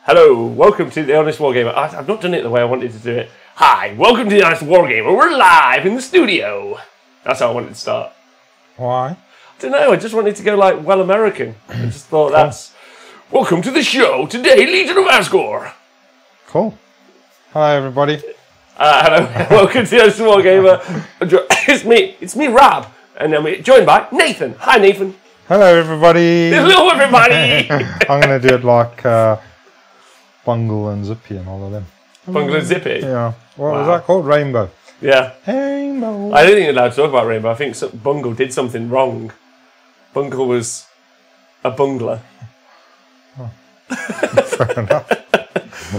Hello, welcome to the Honest Wargamer. I've not done it the way I wanted to do it. Hi, welcome to the Honest Wargamer. We're live in the studio. That's how I wanted to start. Why? I don't know, I just wanted to go like well American. I just thought that's... Welcome to the show today, Legion of Asgore. Cool. Hello, everybody. Hello, welcome to the Honest Wargamer. It's me, Rob. And I'm joined by Nathan. Hi, Nathan. Hello, everybody. Hello, everybody. I'm going to do it like Bungle and Zippy and all of them. Bungle and Zippy? Yeah. What was that called? Rainbow. Yeah. Rainbow. I don't think you're allowed to talk about Rainbow. I think Bungle did something wrong. Bungle was a bungler. Oh. Fair enough.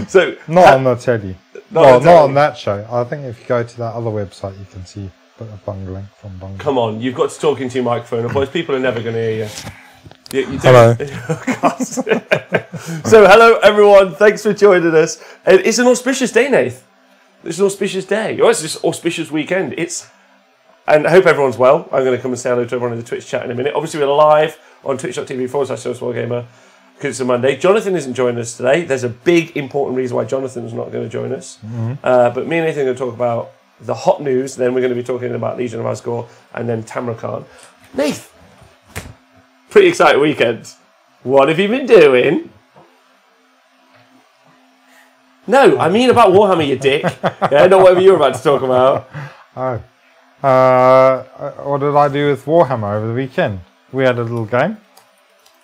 So not on the telly. Not on that show. I think if you go to that other website, you can see a bit of bungling from Bungle. Come on, you've got to talk into your microphone, otherwise people are never going to hear you. Hello. So, hello everyone. Thanks for joining us. It's an auspicious day, Nath. It's an auspicious day. Oh, it's just auspicious weekend. And I hope everyone's well. I'm going to come and say hello to everyone in the Twitch chat in a minute. Obviously, we're live on twitch.tv/HonestWargamer because it's a Monday. Jonathan isn't joining us today. There's a big, important reason why Jonathan's not going to join us. Mm-hmm. But me and Nathan are going to talk about the hot news. Then we're going to be talking about Legion of Asgore and then Tamra Khan. Nath, pretty exciting weekend. What have you been doing? No, I mean about Warhammer, you dick. Yeah, not whatever you're about to talk about. Oh. What did I do with Warhammer over the weekend? We had a little game.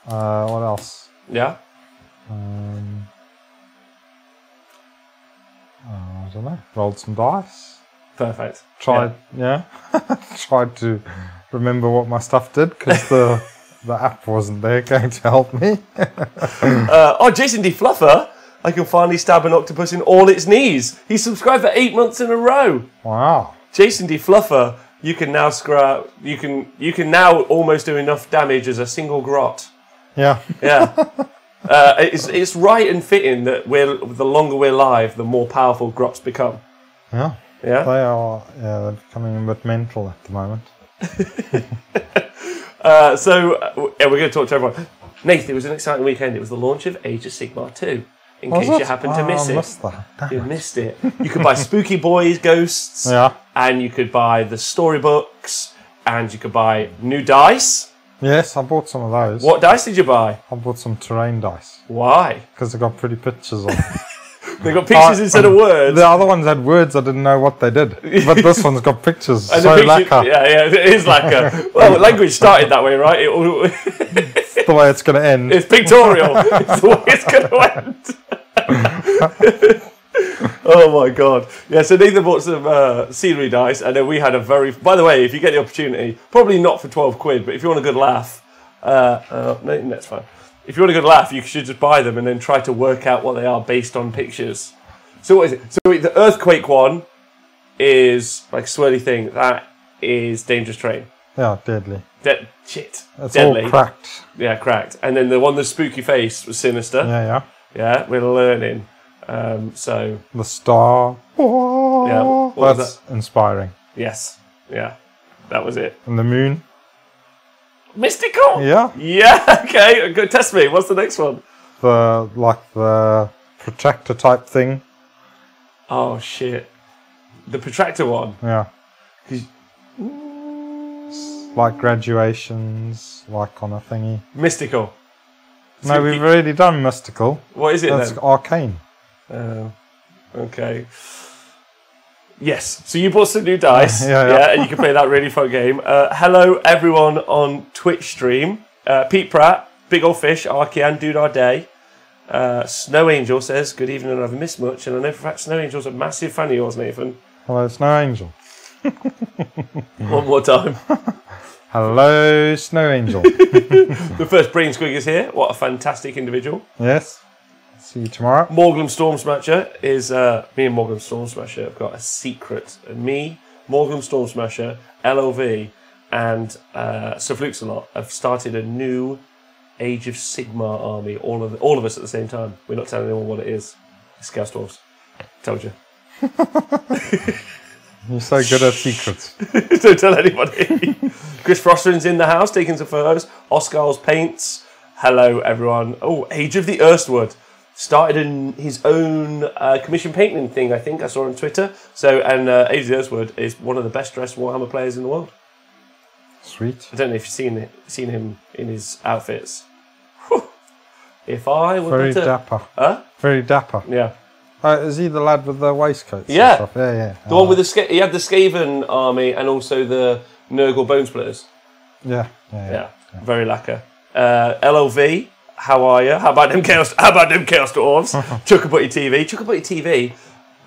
What else? Yeah? I don't know. Rolled some dice. Perfect. Tried to remember what my stuff did because the app wasn't there going to help me. Jason D. Fluffer, I can finally stab an octopus in all its knees. He subscribed for 8 months in a row. Wow. Jason D. Fluffer, you can now you can now almost do enough damage as a single grot. Yeah. Yeah. It's right and fitting that the longer we're live, the more powerful grots become. Yeah. Yeah. They're becoming a bit mental at the moment. We're going to talk to everyone. Nathan, it was an exciting weekend. It was the launch of Age of Sigmar 2. In case you happened to miss it. Missed that. You missed it. You could buy Spooky Boys Ghosts. Yeah. And you could buy the storybooks. And you could buy new dice. Yes, I bought some of those. What dice did you buy? I bought some terrain dice. Why? Because they got pretty pictures on them. They got pictures instead of words. The other ones had words, I didn't know what they did. But this one's got pictures. And so lacquer. Yeah, it is lacquer. Well, language started that way, right? It's the way it's going to end. It's pictorial. It's the way it's going to end. Oh my god. Yeah, so Nathan bought some scenery dice, and then we had a very... By the way, if you get the opportunity, probably not for 12 quid, but if you want a good laugh... no, that's fine. If you want a good laugh, you should just buy them and then try to work out what they are based on pictures. So what is it? So the Earthquake one is like a swirly thing. That is Dangerous Terrain. Yeah, deadly. Shit. It's deadly. all cracked. Yeah, cracked. And then the one with Spooky Face was Sinister. Yeah. Yeah, we're learning. So the star. Yeah, that's inspiring. Yes. Yeah. That was it. And the moon. Mystical? Yeah. Yeah, okay. Go test me. What's the next one? The protractor type thing. Oh shit. The protractor one. Yeah. Like graduations, like on a thingy. Mystical. No, we've already done mystical. What is it That's then? arcane. Okay. Yes, so you bought some new dice, yeah, and you can play that really fun game. Hello, everyone on Twitch stream. Pete Pratt, Big Old Fish, Archean, Dude Our Day. Snow Angel says, good evening, I've missed much, and I know for a fact Snow Angel's a massive fan of yours, Nathan. Hello, Snow Angel. One more time. Hello, Snow Angel. The first Brain Squig is here. What a fantastic individual. Yes. See you tomorrow. Morglum Storm Smasher is... me and Morglum Storm Smasher have got a secret. Me, Morglum Storm Smasher, LLV, and Sir Fluxalot have started a new Age of Sigmar army. All of us at the same time. We're not telling anyone what it is. It's Chaos Dwarves. Told you. You're so good at secrets. Don't tell anybody. Chris Frosterin's in the house, taking some photos. Oscar's Paints. Hello, everyone. Oh, Age of the Erstwood. started his own commission painting thing, I think. I saw on Twitter. So, and AZ Earthward is one of the best dressed Warhammer players in the world. Sweet. I don't know if you've seen him in his outfits. Whew. If I were Very better... dapper. Huh? Very dapper. Yeah. Is he the lad with the waistcoats? Yeah. And stuff? Yeah. The one with he had the Skaven army and also the Nurgle Bone Splitters. Yeah. Very lacquer. LLV, how are you? How about them chaos dwarves? Chuckabutty TV. Chuckabutty TV.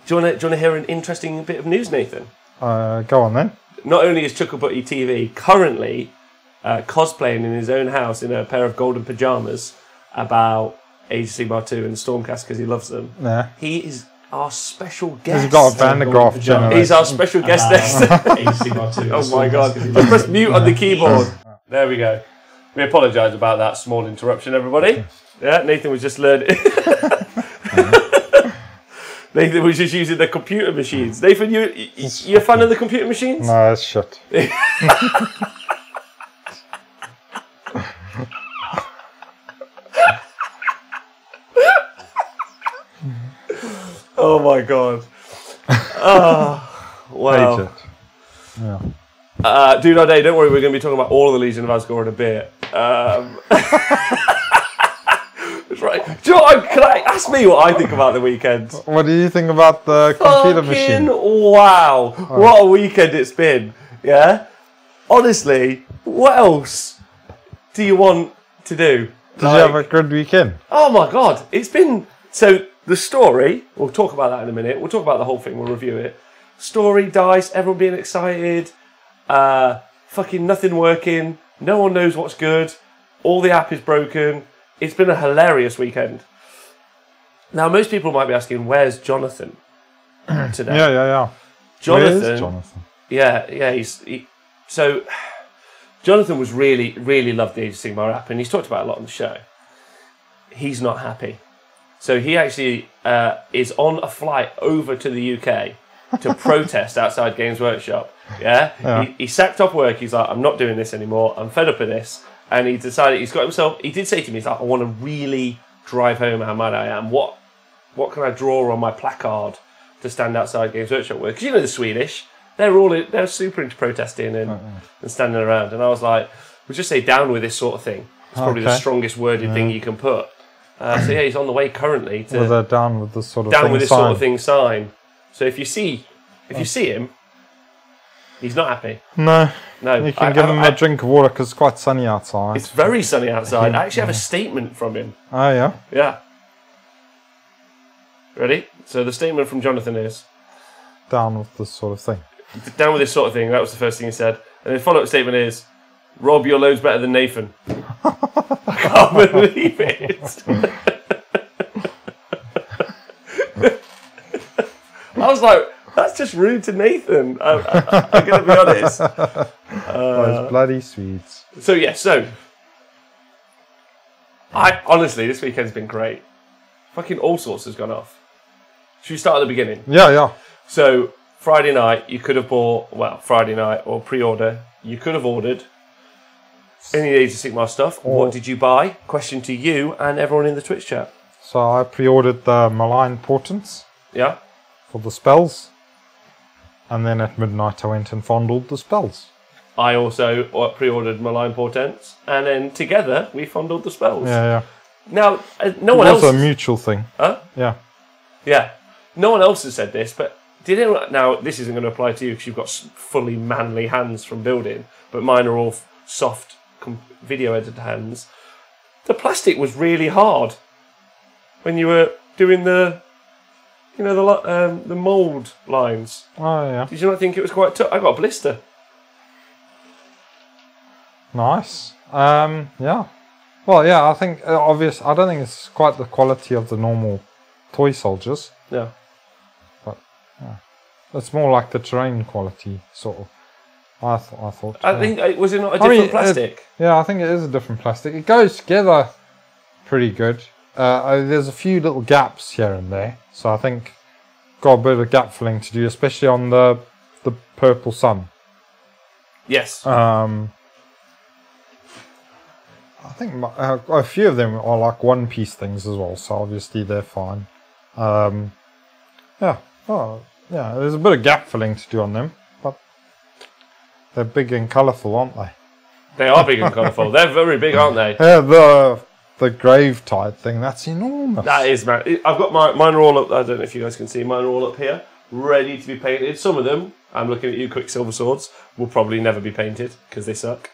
Do you want to hear an interesting bit of news, Nathan? Go on then. Not only is Chuckabutty TV currently cosplaying in his own house in a pair of golden pajamas about Age of Sigmar 2 and Stormcast because he loves them. Yeah. He is our special guest. He's got a Vandergraaf generation. He's our special guest next. Oh my god. Just press mute on the keyboard. There we go. We apologise about that small interruption, everybody. Yeah, Nathan was just learning. Nathan was just using the computer machines. Nathan, you're a fan of the computer machines? No, it's shit. Oh my god. Oh, wow. Yeah. Dude, our day, don't worry, we're going to be talking about all of the Legion of Asgore in a bit. That's right. Do you know what? Can I ask me what I think about the weekend? What do you think about the computer machine? Wow. Oh. What a weekend it's been. Yeah? Honestly, what else do you want to do? Did you have a good weekend? Oh my god. It's been... So, the story, we'll talk about that in a minute. We'll talk about the whole thing, we'll review it. Story, dice, everyone being excited. Fucking nothing working. No one knows what's good. All the app is broken. It's been a hilarious weekend. Now, most people might be asking, where's Jonathan today? Yeah. Jonathan. Where is Jonathan? Yeah. So, Jonathan was really loved the Age of Sigmar app, and he's talked about it a lot on the show. He's not happy. So he actually is on a flight over to the UK to protest outside Games Workshop. Yeah? He sacked off work. He's like, I'm not doing this anymore. I'm fed up of this. And he decided, he did say to me, he's like, I want to really drive home how mad I am. What can I draw on my placard to stand outside Games Workshop with? Because you know the Swedish, they're super into protesting and standing around. And I was like, we'll just say down with this sort of thing. It's probably the strongest worded thing you can put. So yeah, he's on the way currently to with a down with this sort of down thing with this sign. sort of thing sign. So if you see him, he's not happy. No. You can give him a drink of water because it's quite sunny outside. It's very sunny outside. I actually have a statement from him. Oh yeah. Yeah. Ready? So the statement from Jonathan is down with this sort of thing. Down with this sort of thing. That was the first thing he said, and the follow-up statement is, Rob, you're loads better than Nathan. I can't believe it. I was like, that's just rude to Nathan. I'm going to be honest. Those bloody Swedes. So I honestly, this weekend's been great. Fucking all sorts has gone off. Should we start at the beginning? Yeah. So Friday night, you could have bought, Friday night or pre-order, you could have ordered any Age of Sigmar stuff. What did you buy? Question to you and everyone in the Twitch chat. So I pre-ordered the Malign Portents. Yeah. For the spells. And then at midnight I went and fondled the spells. I also pre-ordered Malign Portents. And then together we fondled the spells. Yeah. Now, no one else... It was a mutual thing. Huh? Yeah. No one else has said this, but did anyone... Now, this isn't going to apply to you because you've got fully manly hands from building, but mine are all soft video edited hands. The plastic was really hard when you were doing the mould lines. Oh yeah. Did you not think it was quite tough? I got a blister. Nice. Yeah. Well, yeah. I think I don't think it's quite the quality of the normal toy soldiers. Yeah. But yeah, it's more like the terrain quality sort of. I thought. I think was it not a different plastic? I think it is a different plastic. It goes together pretty good. There's a few little gaps here and there, so I think got a bit of gap filling to do, especially on the purple sun. Yes. I think a few of them are like one-piece things as well, so obviously they're fine. Yeah, oh, yeah, there's a bit of gap filling to do on them, but they're big and colourful, aren't they? They are big and colourful. They're very big, aren't they? Yeah, the grave tide thing, that's enormous. That is, man. I've got mine are all up. I don't know if you guys can see. Mine are all up here, ready to be painted. Some of them, I'm looking at you, Quicksilver Swords, will probably never be painted because they suck.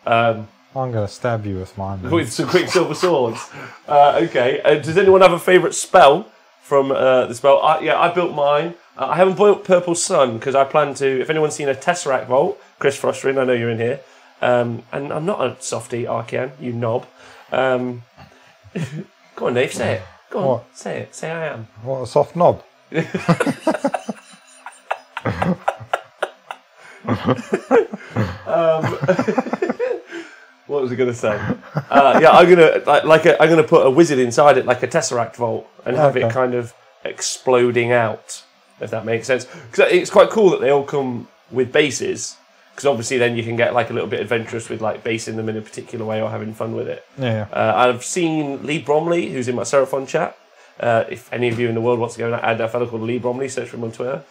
I'm going to stab you with mine. Then. With some Quicksilver Swords. Okay. Does anyone have a favourite spell from the spell? Yeah, I built mine. I haven't built Purple Sun because I plan to. If anyone's seen a Tesseract Vault, Chris Frostrin, I know you're in here. And I'm not a softie, Archean, you knob. Go on, Dave, say it. Go on, what? Say it. Say I am. What, a soft knob? What was I going to say? Yeah, I'm gonna put a wizard inside it, like a Tesseract Vault, and have it kind of exploding out, if that makes sense. Because it's quite cool that they all come with bases. Because obviously, then you can get like a little bit adventurous with like basing them in a particular way or having fun with it. Yeah. I've seen Lee Bromley, who's in my Seraphon chat. If any of you in the world wants to go and add a fellow called Lee Bromley, search for him on Twitter.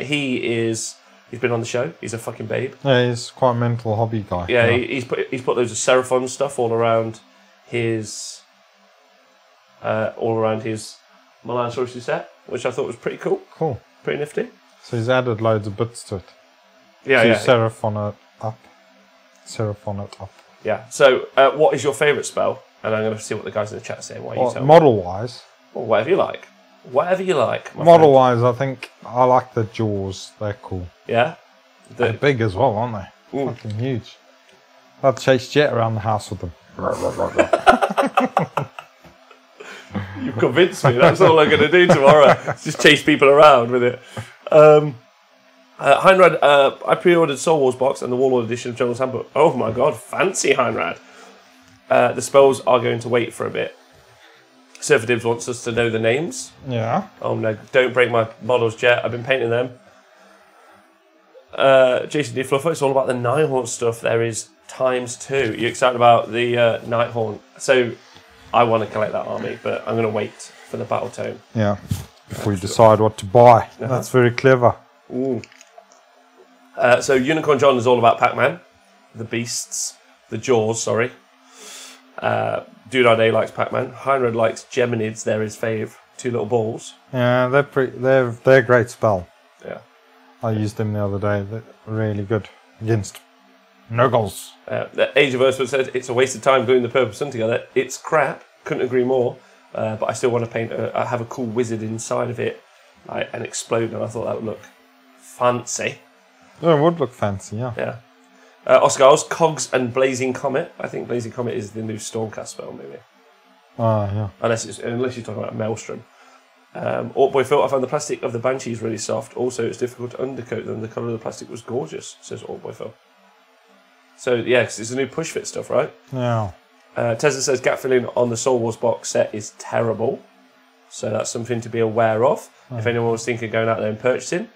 He's been on the show. He's a fucking babe. Yeah, he's quite a mental hobby guy. Yeah, he's put loads of Seraphon stuff all around his Milan Sorcery set, which I thought was pretty cool. Cool. Pretty nifty. So he's added loads of bits to it. Yeah, yeah. Seraphon it up. Seraphon it up. Yeah. So, what is your favourite spell? And I'm going to see what the guys in the chat say. Why you tell me. Model-wise? Or whatever you like. Whatever you like. Model-wise, I think I like the jaws. They're cool. Yeah? They're big as well, aren't they? Fucking huge. I'd chase Jet around the house with them. You've convinced me. That's all I'm going to do tomorrow. Just chase people around with it. Heinrad, I pre-ordered Soul Wars box and the Warlord edition of General's Handbook. Oh my god, fancy Heinrad. The spells are going to wait for a bit. Surfer Dibs wants us to know the names. Yeah. Oh no, don't break my models, Jet. I've been painting them. Jason D. Fluffer, it's all about the Nighthaunt stuff. There is ×2. You excited about the Nighthaunt? So I want to collect that army, but I'm going to wait for the battle tome. Yeah. Before you decide what to buy. That's very clever. Ooh. So Unicorn John is all about Pac-Man, the beasts, the jaws. Sorry. Dude A likes Pac-Man. Heinrad likes Geminids. They're his fave. 2 little balls. Yeah, they're a great spell. Yeah. I used them the other day. They're really good against Nuggles. The Age of Earth said it's a waste of time gluing the Purple Sun together. It's crap. Couldn't agree more. But I still want to paint. Have a cool wizard inside of it, and explode. And I thought that would look fancy. Oh, it would look fancy, yeah. Yeah. Oscars, Cogs and Blazing Comet. I think Blazing Comet is the new Stormcast spell, maybe. Yeah. Unless you're talking about Maelstrom. Ortboy Phil, I found the plastic of the Banshees really soft. Also, it's difficult to undercoat them. The colour of the plastic was gorgeous, says Ortboy Phil. So, yeah, it's the new push fit stuff, right? Yeah. Tesla says gap filling on the Soul Wars box set is terrible. So that's something to be aware of. If anyone was thinking of going out there and purchasing.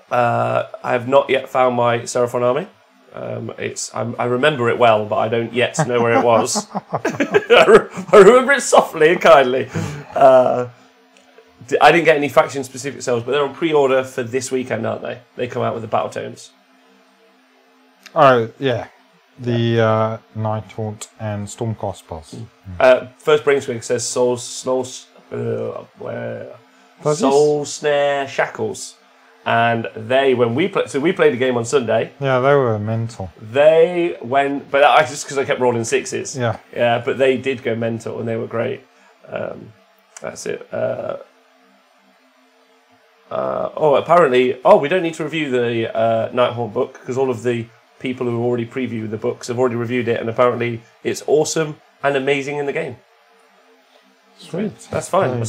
I have not yet found my Seraphon army. I remember it well, but I don't yet know where it was. I remember it softly and kindly. I didn't get any faction-specific sales, but they're on pre-order for this weekend, aren't they? They come out with the battle tones. Oh, yeah. The Nighthaunt and Stormcast spells. First Brainswig says Soul Snare Shackles. And we played a game on Sunday. Yeah, they were mental. They went, but I just because I kept rolling 6s. Yeah. Yeah, but they did go mental and they were great. That's it. Apparently, we don't need to review the Nighthaunt book because all of the people who already previewed the books have already reviewed it, and apparently it's awesome and amazing in the game. Sweet. That's fine. It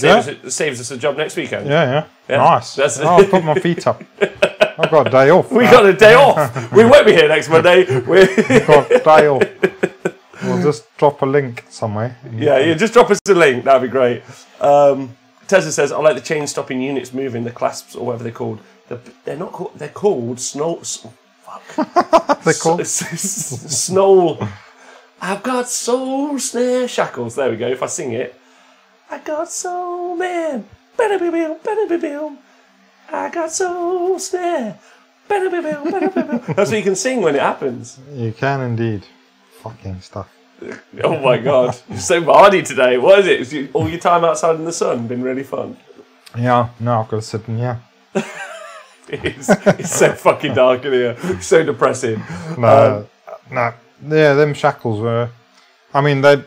saves us a job next weekend. Yeah. Nice. I'll put my feet up. I've got a day off. We got a day off. We won't be here next Monday. We've got a day off. We'll just drop a link somewhere. Yeah, just drop us a link. That'd be great. Tessa says, I like the chain stopping units moving, the clasps or whatever they're called. They're not called. They're called Snow. Fuck. They're called Snow. I've got soul snare shackles. There we go. If I sing it. I got soul man. I got soul snare. That's what you can sing when it happens. You can indeed. Fucking stuff. Oh my god. You're so hardy today. What is it? All your time outside in the sun been really fun? Yeah, no, I've got to sit in here. It's so fucking dark in here. It's so depressing. No. Yeah, them shackles were... I mean, they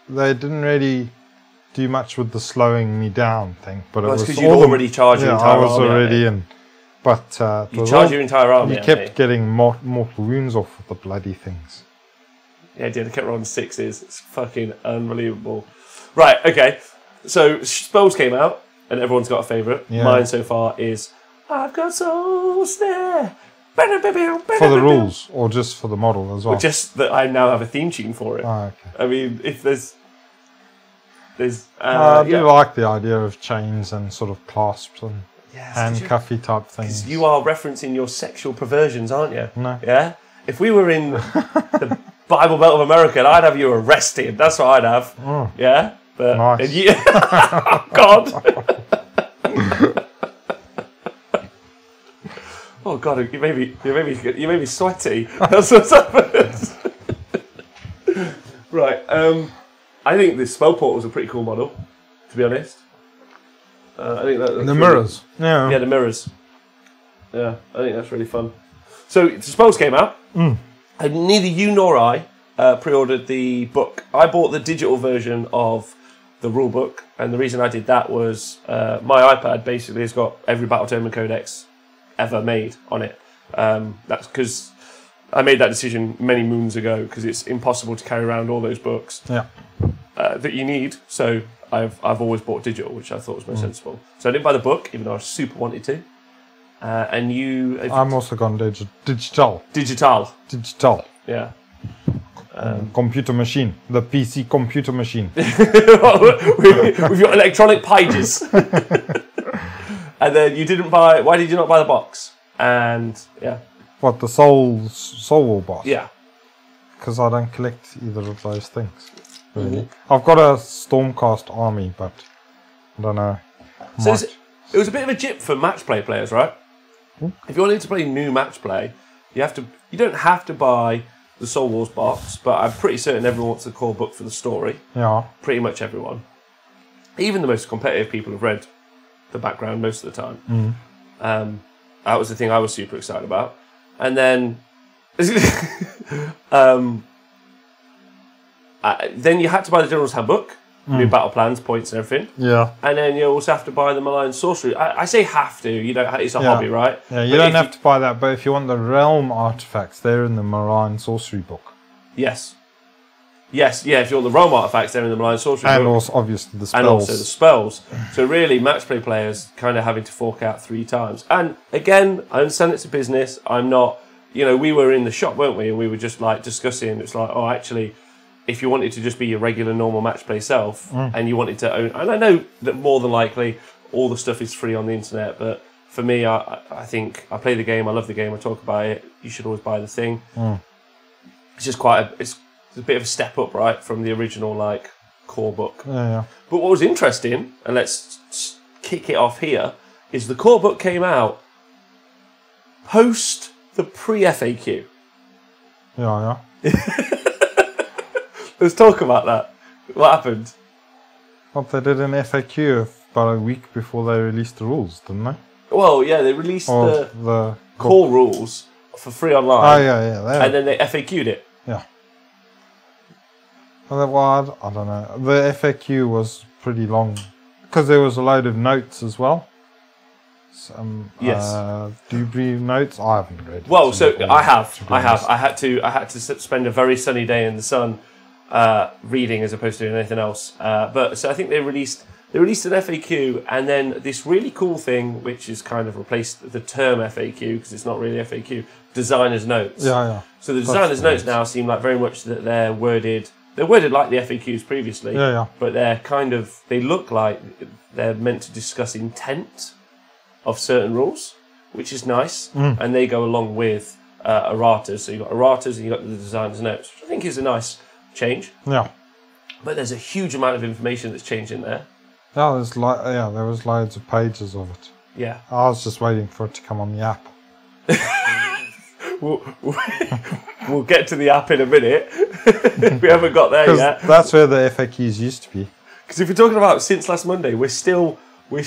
didn't really do much with the slowing me down thing. But it was because you'd already charged your entire army. I was already in. But you charged your entire army. You kept getting mortal wounds off of the bloody things. Yeah, I did. I kept rolling 6s. It's fucking unbelievable. Right, okay. So spells came out, and everyone's got a favourite. Yeah. Mine so far is I've got soul snare. For the rules, or just for the model as well? Or just that I now have a theme tune for it. Oh, okay. I mean, if there's I do like the idea of chains and sort of clasps and handcuffy type things. You are referencing your sexual perversions, aren't you? No. Yeah? If we were in the Bible Belt of America, I'd have you arrested. That's what I'd have. Oh. Yeah? But nice. Oh, God. Oh, God, you made me sweaty. That's what's happened. Right. I think this spell portal was a pretty cool model, to be honest. I think that the mirrors. Yeah, the mirrors. Yeah, I think that's really fun. So the spells came out, and neither you nor I pre-ordered the book. I bought the digital version of the rule book, and the reason I did that was my iPad basically has got every Battle Term and Codex ever made on it. That's because I made that decision many moons ago because it's impossible to carry around all those books that you need. So I've always bought digital, which I thought was most sensible. So I didn't buy the book, even though I super wanted to. And you... I'm also gone digital. Digital. Yeah. Computer machine. The PC computer machine. with your electronic pages. And then you didn't buy... Why did you not buy the box? And, yeah. What, the Soul Wall boss? Yeah. Because I don't collect either of those things. Really. I've got a Stormcast army, but I don't know. So it was a bit of a jip for match play players, right? If you wanted to play new match play, you don't have to buy the Soul Wars box, but I'm pretty certain everyone wants the core book for the story. Yeah. Pretty much everyone. Even the most competitive people have read the background most of the time. That was the thing I was super excited about. And then then you had to buy the General's Handbook, new battle plans, points and everything. Yeah. And then you also have to buy the Malign Sorcery. I say have to, you don't. It's a hobby, right? Yeah, you don't have to buy that, but if you want the Realm artifacts, they're in the Malign Sorcery book. Yes. Yes, yeah, if you want the Realm artifacts, they're in the Malign Sorcery book. And also, obviously, the spells. And also the spells. So really, match play players kind of having to fork out 3 times. And again, I understand it's a business. I'm not, we were in the shop, weren't we? And we were just like discussing, it's like, oh, actually, if you wanted to just be your regular, normal match play self, and you wanted to own, and I know that more than likely all the stuff is free on the internet, but for me, I think I play the game, I love the game, I talk about it. You should always buy the thing. It's just it's a bit of a step up, right, from the original core book. Yeah. But what was interesting, and let's kick it off here, is the core book came out post the pre-FAQ. Yeah. Let's talk about that. What happened? Well, they did an FAQ about a week before they released the rules, didn't they? Well, yeah, they released the core rules for free online. Oh, yeah. And then they FAQ'd it. Yeah. Well, I don't know. The FAQ was pretty long because there was a load of notes as well. Yes. Debris notes. I haven't read. Well, so I have. I had to spend a very sunny day in the sun reading as opposed to doing anything else. But so I think they released an FAQ, and then this really cool thing, which is kind of replaced the term FAQ because it's not really FAQ. Designer's notes. Yeah. So the designer's notes now seem like very much that they're worded like the FAQs previously. Yeah. But they look like they're meant to discuss intent of certain rules, which is nice, and they go along with erratas. So you've got erratas and you've got the designer's notes, which I think is a nice change. Yeah. But there's a huge amount of information that's changed in there. Yeah, there was loads of pages of it. Yeah. I was just waiting for it to come on the app. We'll get to the app in a minute. We haven't got there yet. That's where the FAQs used to be. Because if we're talking about since last Monday, we've still got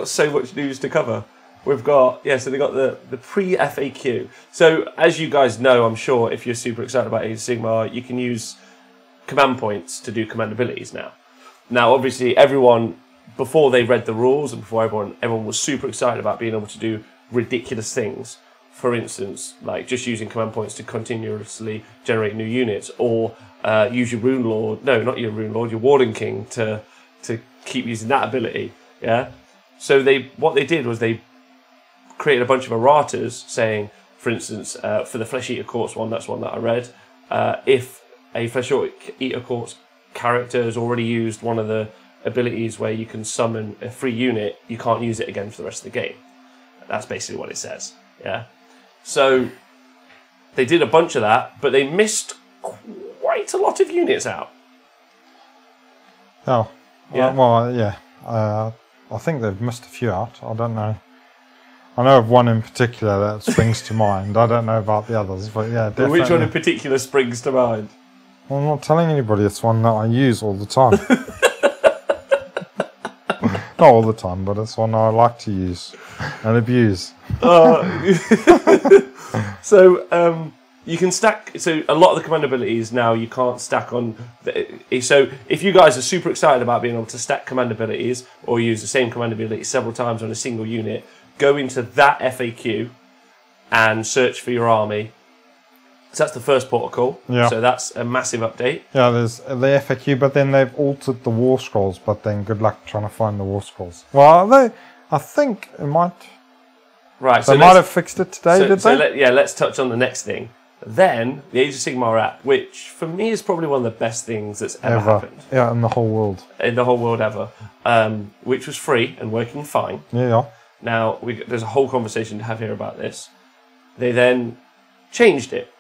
so much news to cover. We've got so they got the pre-FAQ. So as you guys know, I'm sure if you're super excited about Age of Sigmar, you can use command points to do command abilities now. Now, obviously, everyone before they read the rules and before everyone was super excited about being able to do ridiculous things. For instance, like just using command points to continuously generate new units, or use your Rune Lord. No, not your Rune Lord, your Warden King to keep using that ability. Yeah. So what they did was they created a bunch of erratas saying, for instance, for the Flesh Eater Courts one, that's one that I read. If a Flesh Eater Courts character has already used one of the abilities where you can summon a free unit, you can't use it again for the rest of the game. That's basically what it says. Yeah. So they did a bunch of that, but they missed quite a lot of units out. Oh. Yeah. Well, yeah. I think they've missed a few out. I don't know. I know of one in particular that springs to mind. I don't know about the others, but yeah, definitely. Which one in particular springs to mind? Well, I'm not telling anybody. It's one that I use all the time. Not all the time, but it's one I like to use and abuse. So you can stack. So a lot of the command abilities now you can't stack on. So if you guys are super excited about being able to stack command abilities or use the same command ability several times on a single unit, go into that FAQ and search for your army. So that's the first protocol. Yeah. So that's a massive update. Yeah, there's the FAQ, but then they've altered the war scrolls. But then good luck trying to find the war scrolls. Well, I think it might. Right. They might have fixed it today, did they? Let's touch on the next thing. Then the Age of Sigmar app, which for me is probably one of the best things that's ever happened. Yeah, in the whole world. In the whole world ever. Which was free and working fine. Yeah. Now, there's a whole conversation to have here about this. They then changed it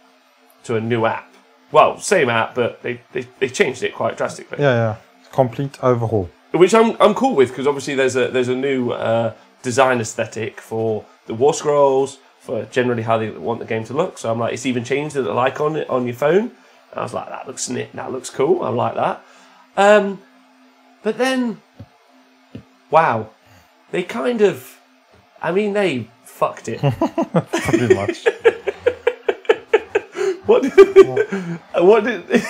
to a new app. Well, same app, but they changed it quite drastically. Yeah. Complete overhaul. Which I'm cool with, because obviously there's a new design aesthetic for the War Scrolls, for generally how they want the game to look. So I'm like, it's even changed the little icon on your phone. And I was like, that looks cool. I like that. But then, wow, they kind of. They fucked it. Pretty much. What did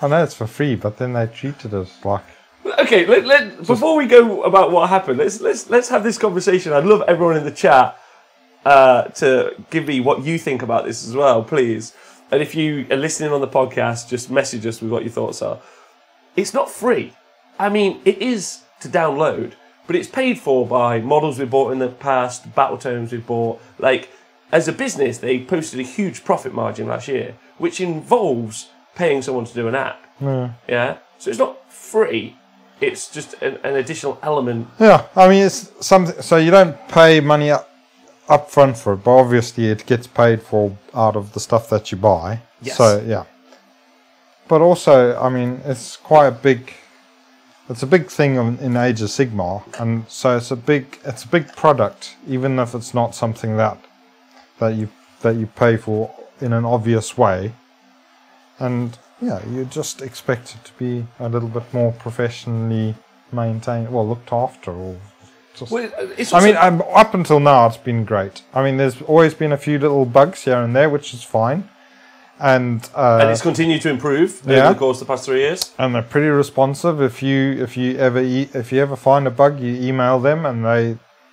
I know it's for free, but then they treated us like. Okay, before we go about what happened, let's have this conversation. I'd love everyone in the chat to give me what you think about this as well, please. And if you are listening on the podcast, just message us with what your thoughts are. It's not free. It is to download. But it's paid for by models we bought in the past, battle tomes we bought. Like, as a business, they posted a huge profit margin last year, which involves paying someone to do an app. Yeah? So it's not free. It's just an additional element. Yeah, it's something. So you don't pay money up front for it, but obviously it gets paid for out of the stuff that you buy. Yes. So, yeah. But also, it's quite a big... It's a big thing in Age of Sigmar, and so it's a big product, even if it's not something that you pay for in an obvious way. And yeah, you just expect it to be a little bit more professionally maintained, looked after, or just. Well, up until now it's been great. There's always been a few little bugs here and there, which is fine. And it's continued to improve over the course of the past 3 years. And they're pretty responsive. If you ever find a bug, you email them, and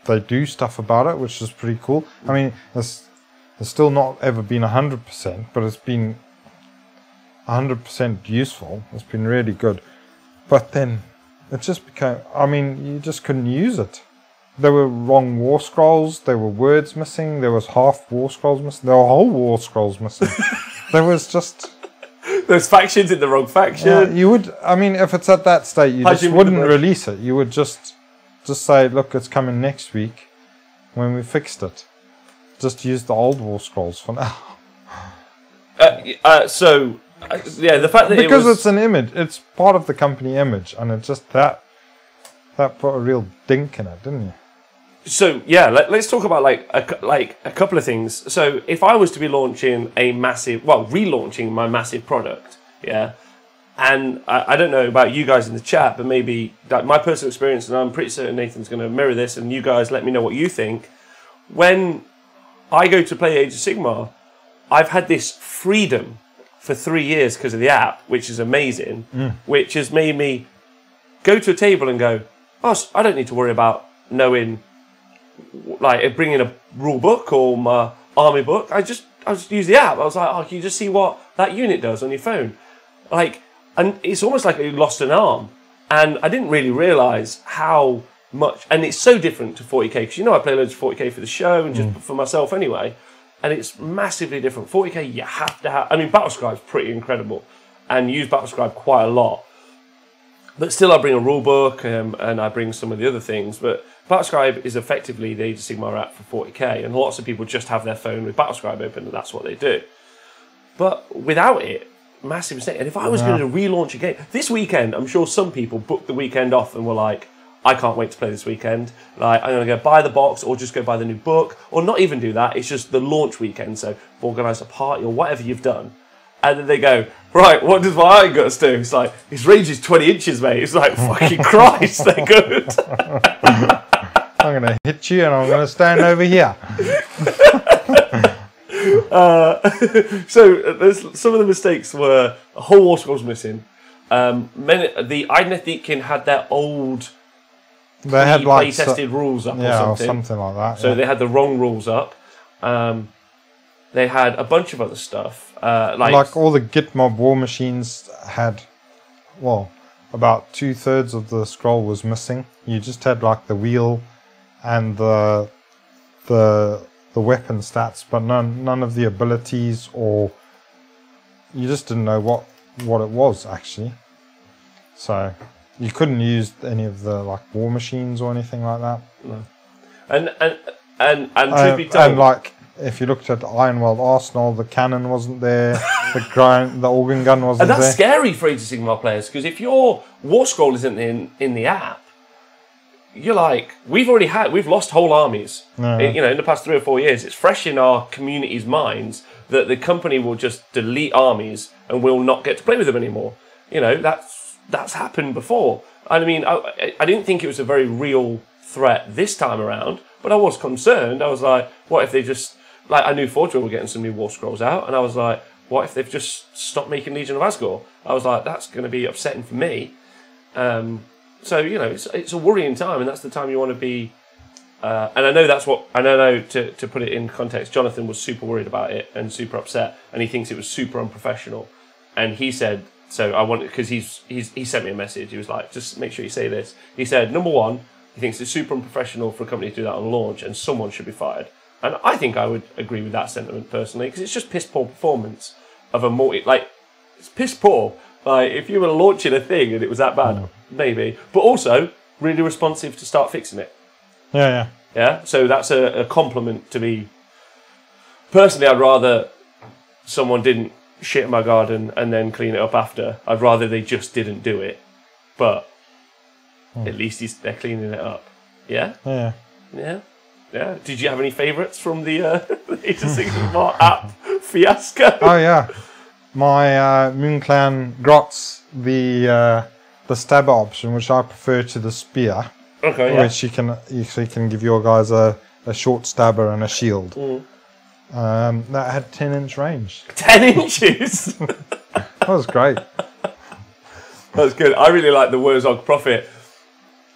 they do stuff about it, which is pretty cool. It's still not ever been 100%, but it's been 100% useful. It's been really good. But then it just became. You just couldn't use it. There were wrong war scrolls. There were words missing. There was half war scrolls missing. There were whole war scrolls missing. There was just... There's factions in the wrong faction. Yeah, you would... if it's at that state, you just wouldn't release it. You would just say, look, it's coming next week when we fixed it. Just use the old war scrolls for now. So, Yeah, the fact that because it's an image, it's part of the company image, and it just that put a real dink in it, didn't you? So yeah, let's talk about like a couple of things. So if I was to be launching relaunching my massive product, yeah, and I don't know about you guys in the chat, but maybe like my personal experience, and I'm pretty certain Nathan's going to mirror this, and you guys let me know what you think. When I go to play Age of Sigmar, I've had this freedom for 3 years because of the app, which is amazing, which has made me go to a table and go, oh, I don't need to worry about knowing, like bringing a rule book or my army book. I just use the app. I was like, oh, can you just see what that unit does on your phone? Like, and it's almost like you lost an arm. And I didn't really realise how much, and it's so different to 40k, because I play loads of 40k for the show and just for myself anyway. And it's massively different. 40k, you have to have... I mean, Battlescribe's pretty incredible. And use Battlescribe quite a lot. But still, I bring a rulebook and I bring some of the other things. But Battlescribe is effectively the Age of Sigmar app for 40k. And lots of people just have their phone with Battlescribe open and that's what they do. But without it, massive mistake. And if I was going to relaunch a game... This weekend, I'm sure some people booked the weekend off and were like, I can't wait to play this weekend. Like, I'm going to go buy the box or just go buy the new book or not even do that. It's just the launch weekend. So organise a party or whatever you've done. And then they go, right, what does my Iron Guts do? It's like, his range is 20 inches, mate. It's like, fucking Christ, they're good. I'm going to hit you and I'm going to stand over here. So some of the mistakes were a whole war scroll's missing. The Eidnethdeakin had their old... They had like play-tested rules up or something like that. So they had the wrong rules up. They had a bunch of other stuff. Like all the Gitmob war machines had, about 2/3 of the scroll was missing. You just had like the wheel and the weapon stats, but none of the abilities, or you just didn't know what it was actually. So you couldn't use any of the like war machines or anything like that. No. And truth be told, and like if you looked at Ironworld Arsenal, the cannon wasn't there, the organ gun wasn't there. And that's scary for Age of Sigmar players, because if your war scroll isn't in the app, you're like, we've lost whole armies. In the past 3 or 4 years, it's fresh in our community's minds that the company will just delete armies and we'll not get to play with them anymore. That's happened before. I mean, I didn't think it was a very real threat this time around, but I was concerned. I was like, what if they just... Like, I knew Forge were getting some new war scrolls out, and I was like, what if they've just stopped making Legion of Asgore? I was like, that's going to be upsetting for me. So, it's a worrying time, and that's the time you want to be... and I know to put it in context, Jonathan was super worried about it and super upset, and he thinks it was super unprofessional. And he said... So I wanted, because he sent me a message. He was like, just make sure you say this. He said, number one, he thinks it's super unprofessional for a company to do that on launch, and someone should be fired. And I think I would agree with that sentiment personally, because it's just piss poor performance of a it's piss poor. Like, if you were launching a thing and it was that bad, maybe. But also, really responsive to start fixing it. Yeah. So that's a compliment to me. Personally, I'd rather someone didn't shit in my garden and then clean it up after. I'd rather they just didn't do it. But at least they're cleaning it up. Yeah? Yeah. Did you have any favourites from the Age of Sigmar app fiasco? Oh yeah, my Moon Clan Grots, the stabber option, which I prefer to the spear. Okay. Yeah. Which you can give your guys a short stabber and a shield. That had 10-inch range. 10 inches. That was great. That's good. I really like the Wurzog Prophet.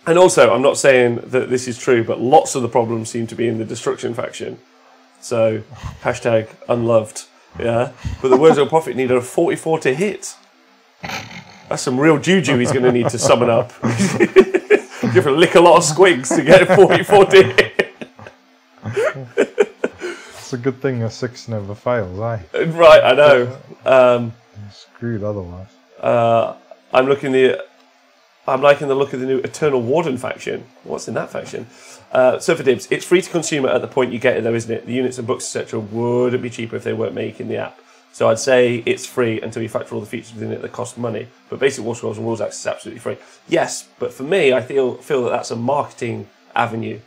And also, I'm not saying that this is true, but lots of the problems seem to be in the Destruction faction. So, hashtag unloved. Yeah. But the Wurzog Prophet needed a 44 to hit. That's some real juju he's going to need to summon up. You have to lick a lot of squigs to get a 44 to hit. It's a good thing a 6 never fails, eh? Right, I know. Screwed otherwise. I'm liking the look of the new Eternal Warden faction. What's in that faction? So for Dibs, it's free to consume at the point you get it though, isn't it? The units and books, etc. wouldn't be cheaper if they weren't making the app. So I'd say it's free until you factor all the features within it that cost money. But Basic War Scrolls and Rules Access is absolutely free. Yes, but for me, I feel that that's a marketing avenue,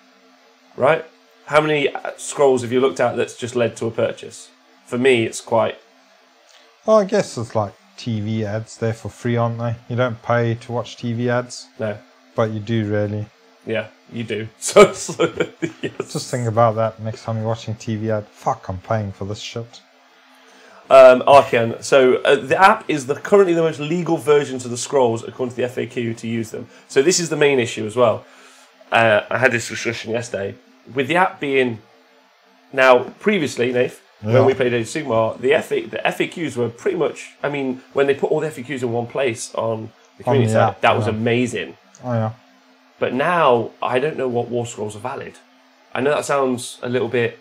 right? How many scrolls have you looked at that's just led to a purchase? For me, it's quite... Well, I guess it's like TV ads. They're for free, aren't they? You don't pay to watch TV ads. No. But you do, really. Yeah, you do. So yes. Just think about that next time you're watching TV ad. Fuck, I'm paying for this shit. Archean. So the app is currently the most legal versions of the scrolls according to the FAQ to use them. So this is the main issue as well. I had this discussion yesterday. With the app being... Now, previously, Nath, when we played Age of Sigmar, the FAQs were pretty much... I mean, when they put all the FAQs in one place on the community site, that was amazing. Oh, yeah. But now, I don't know what War Scrolls are valid. I know that sounds a little bit...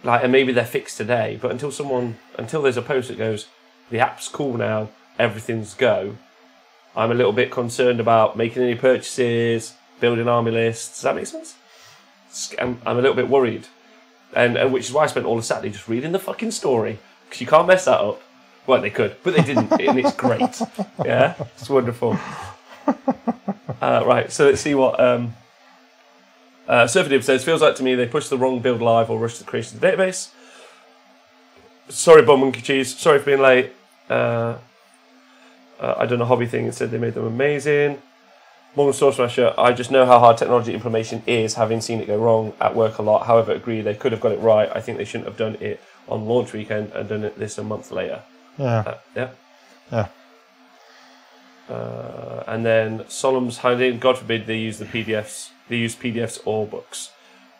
Like, and maybe they're fixed today, but until there's a post that goes, the app's cool now, everything's go, I'm a little bit concerned about making any purchases, building army lists. Does that make sense? I'm a little bit worried. And which is why I spent all of Saturday just reading the fucking story, because you can't mess that up. Well, they could, but they didn't, and it's great. Yeah, it's wonderful. Right, so let's see what... Surferdib says, feels like to me they pushed the wrong build live or rushed the creation of the database. Sorry, Bum Monkey Cheese. Sorry for being late. I done a hobby thing and said they made them amazing. Morgan Source Smasher, I just know how hard technology implementation is, having seen it go wrong at work a lot. However, agree they could have got it right. I think they shouldn't have done it on launch weekend and done this a month later. Yeah. Yeah. And then Solemn's hiding. God forbid they use the PDFs. They use PDFs or books.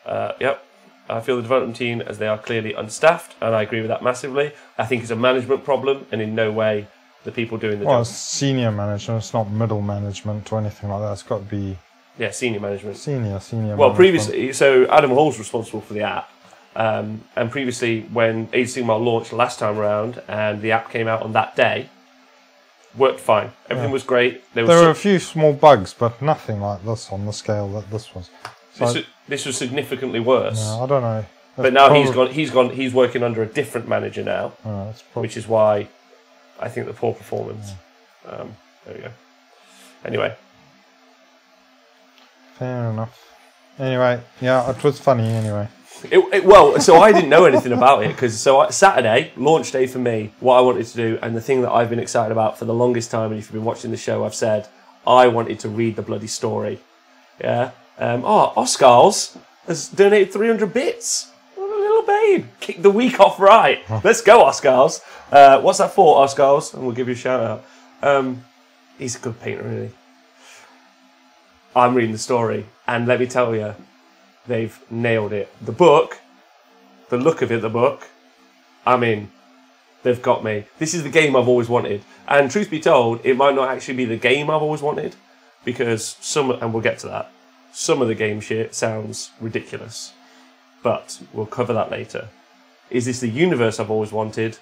Yep. I feel the development team, as they are clearly understaffed, and I agree with that massively. I think it's a management problem, and in no way the people doing the job. Well, it's senior management. It's not middle management or anything like that. It's got to be... Yeah, senior management. Senior Well, management. previously, so Adam Hall's responsible for the app. And previously, when Age of Sigmar launched last time around, and the app came out on that day, worked fine. Everything was great. There were a few small bugs, but nothing like this on the scale that this was. So this was significantly worse. I don't know. But now he's working under a different manager now, which is why I think the poor performance. There we go. Anyway. Fair enough. Anyway, yeah, it was funny anyway. Well, so I didn't know anything about it because Saturday, launch day for me, what I wanted to do, and the thing that I've been excited about for the longest time, and if you've been watching the show, I've said I wanted to read the bloody story. Yeah. Oscars has donated 300 bits. What a little babe. Kick the week off right. Let's go, Oscars. What's that for, Oscars? And we'll give you a shout out. He's a good painter, really. I'm reading the story, and let me tell you, they've nailed it. The book, the look of it, the book, I'm in. They've got me. This is the game I've always wanted. And truth be told, it might not actually be the game I've always wanted, because and we'll get to that, some of the game shit sounds ridiculous. But we'll cover that later. Is this the universe I've always wanted?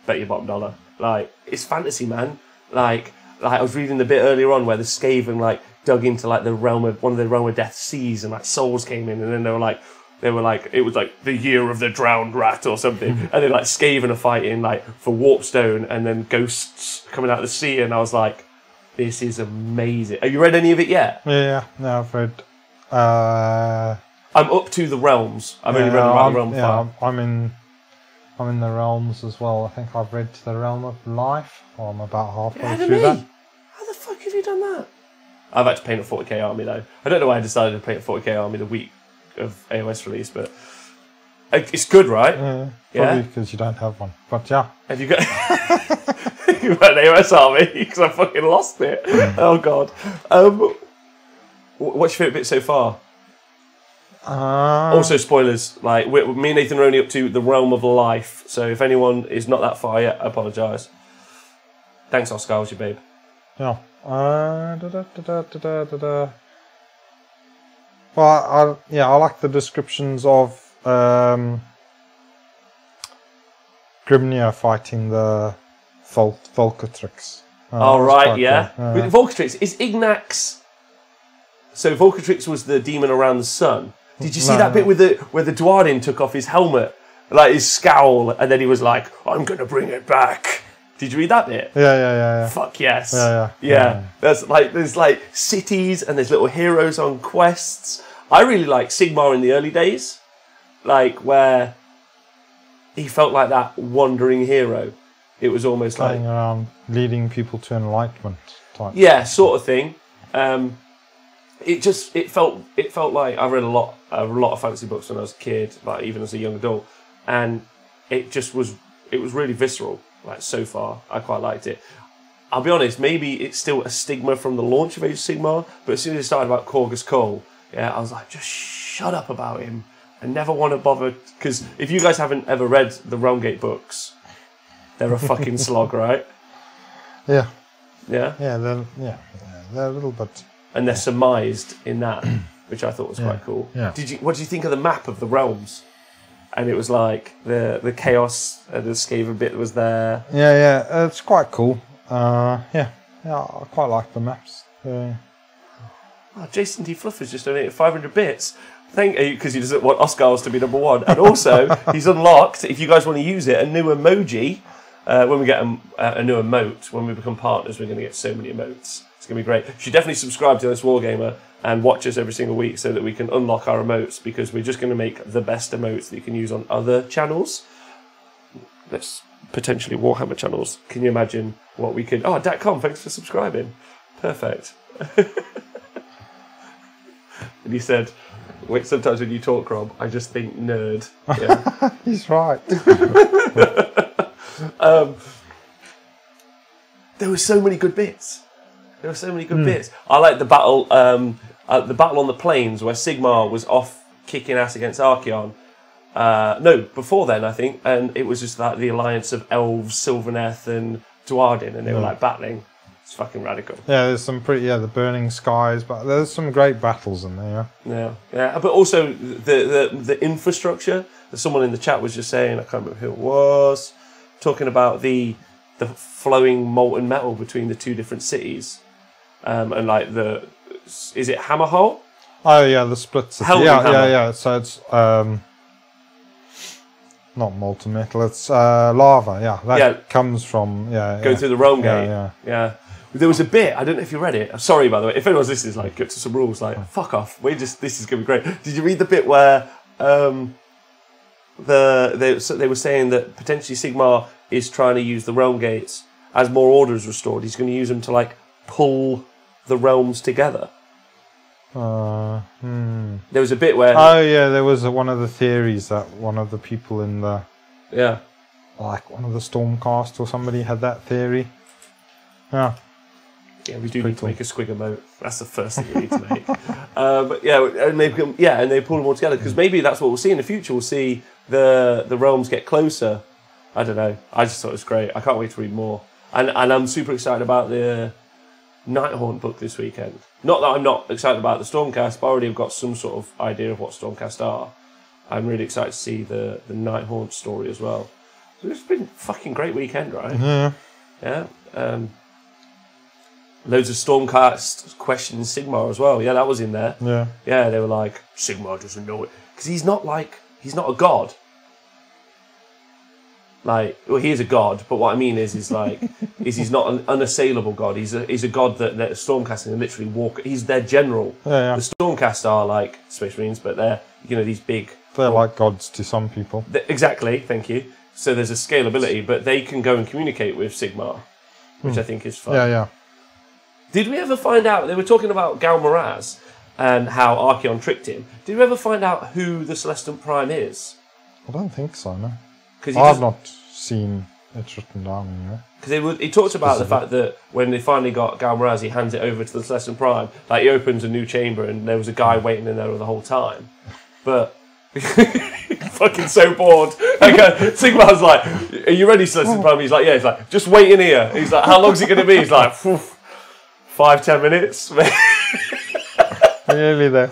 Bet your bottom dollar. Like, it's fantasy, man. Like I was reading the bit earlier on where the Skaven dug into the realm of one of the realm of death seas, and souls came in, and then they were like it was the year of the drowned rat or something, and then Skaven are fighting for Warpstone, and then ghosts coming out of the sea, and I was like, this is amazing. Have you read any of it yet? Yeah, no, I've read. I'm up to the realms. I've only read about the realm of fire. I'm in the realms as well. I think I've read to the realm of life. Or I'm about halfway through that. How the fuck have you done that? I've had to paint a 40k army though. I don't know why I decided to paint a 40k army the week of AOS release, but it's good, right? Probably because you don't have one. But yeah. Have you got you've got an AOS army? Because I fucking lost it. Oh god. What's your favourite bit so far? Also, spoilers. Me and Nathan are only up to the realm of life. So if anyone is not that far yet, I apologise. Thanks, Oscar. How's your babe? Yeah. Well, I like the descriptions of Grimnir fighting the Volcatrix. Right, yeah. With Volcatrix, is Ignax... So Volcatrix was the demon around the sun. Did you see that bit where the Dwarden took off his helmet Like his scowl, and then he was like, "I'm gonna bring it back." Did you read that bit? Yeah. Fuck yes. Yeah. There's like cities and there's little heroes on quests. I really like Sigmar in the early days, like where he felt like that wandering hero. It was almost Going like around leading people to enlightenment type. yeah, sort of thing. It felt like I read a lot of fantasy books when I was a kid, like even as a young adult, and it was really visceral. Like so far, I quite liked it. I'll be honest, maybe it's still a stigma from the launch of Age of Sigmar, but as soon as it started about Corgus Cole, yeah, I was like, just shut up about him. I never want to bother, because if you guys haven't ever read the Realmgate books, they're a fucking slog, right? Yeah. Yeah? Yeah, they're a little bit... And they're surmised in that, which I thought was quite cool. Yeah. What did you think of the map of the realms? And it was like the chaos and the Skaven bit was there. Yeah, it's quite cool. Yeah, I quite like the maps. Oh, Jason D. Fluff has just donated 500 bits. Thank you, because he doesn't want Oscars to be number one. And also, he's unlocked, if you guys want to use it, a new emoji. When we get a new emote, when we become partners, we're going to get so many emotes. It's going to be great. You should definitely subscribe to honest-wargamer and watch us every single week so that we can unlock our emotes, because we're just going to make the best emotes that you can use on other channels. Let's potentially Warhammer channels. Can you imagine what we could... Oh, .com, thanks for subscribing. Perfect. And he said, wait, sometimes when you talk, Rob, I just think nerd. Yeah. He's right. There were so many good bits. I like the battle on the plains where Sigmar was off kicking ass against Archaon. No, before then, I think. And it was just like the alliance of elves, Sylvaneth and Dwarden, and they were like battling. It's fucking radical. Yeah, there's some pretty, the Burning Skies, but there's some great battles in there. Yeah. But also the infrastructure. Someone in the chat was just saying, I can't remember who it was, talking about the flowing molten metal between the two different cities. And like is it Hammerhall? Oh yeah, the split city. Yeah. So it's not molten metal. It's lava. Yeah, that comes from going through the Realmgate. Yeah. There was a bit, I don't know if you read it. I'm sorry, by the way. If anyone's listening, like, get to some rules, like, fuck off. This is going to be great. Did you read the bit where they were saying that potentially Sigmar is trying to use the Realm Gates as more order is restored? He's going to use them to, like, pull the realms together. There was a bit where... Oh, yeah, there was one of the theories that one of the people in the... Yeah. Like, one of the Stormcast or somebody had that theory. Yeah. Yeah, we do need to make a squig emote. That's the first thing we need to make. But yeah, and they pull them all together, because maybe that's what we'll see in the future. We'll see the realms get closer. I don't know. I just thought it was great. I can't wait to read more. And I'm super excited about the Nighthaunt book this weekend. Not that I'm not excited about the Stormcast, but I already have got some sort of idea of what Stormcast are. I'm really excited to see the Nighthaunt story as well. So it's been a fucking great weekend, right? Yeah. Loads of Stormcast questions Sigmar as well. Yeah, that was in there. Yeah, they were like, Sigmar doesn't know it. Because he's not a god. Like, well, he is a god, but what I mean is he's not an unassailable god. He's a god that Stormcast can literally walk. He's their general. Yeah. The Stormcast are like Space Marines, but they're, these big... They're like gods to some people. Exactly, thank you. So there's a scalability, but they can go and communicate with Sigmar, which I think is fun. Yeah. Did we ever find out, they were talking about Gal Maraz and how Archaon tricked him. Did we ever find out who the Celestant Prime is? I don't think so, no. I've not seen it written down in there. Because he talked about the fact that when they finally got Gal Maraz, he hands it over to the Celestant Prime. Like, he opens a new chamber and there was a guy waiting in there the whole time. But... fucking so bored. Like, Sigmar's like, are you ready, Celestant Prime? He's like, yeah. He's like, just wait in here. He's like, how long's it going to be? He's like, 5-10 minutes. Nearly there.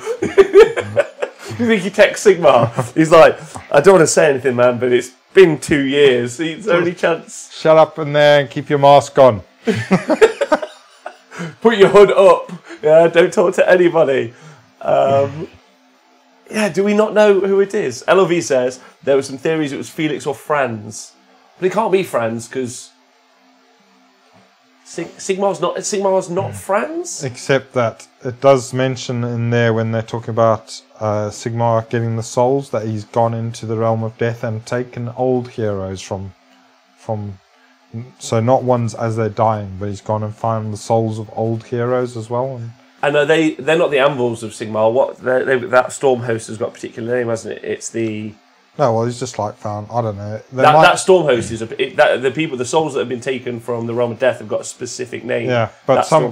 You think he texts Sigmar? He's like, I don't want to say anything, man, but it's been 2 years. It's the only chance. Shut up in there and keep your mask on. Put your hood up. Yeah, don't talk to anybody. Yeah, do we not know who it is? LOV says there were some theories it was Felix or Franz. But it can't be Franz because Sigmar's not Franz? Except that it does mention in there when they're talking about Sigmar getting the souls that he's gone into the realm of death and taken old heroes from so not ones as they're dying, but he's gone and found the souls of old heroes as well. And they're not the anvils of Sigmar. That storm host has got a particular name, hasn't it? It's the... No, well, he's just like found, I don't know. That storm host is the souls that have been taken from the realm of death have got a specific name. Yeah, but some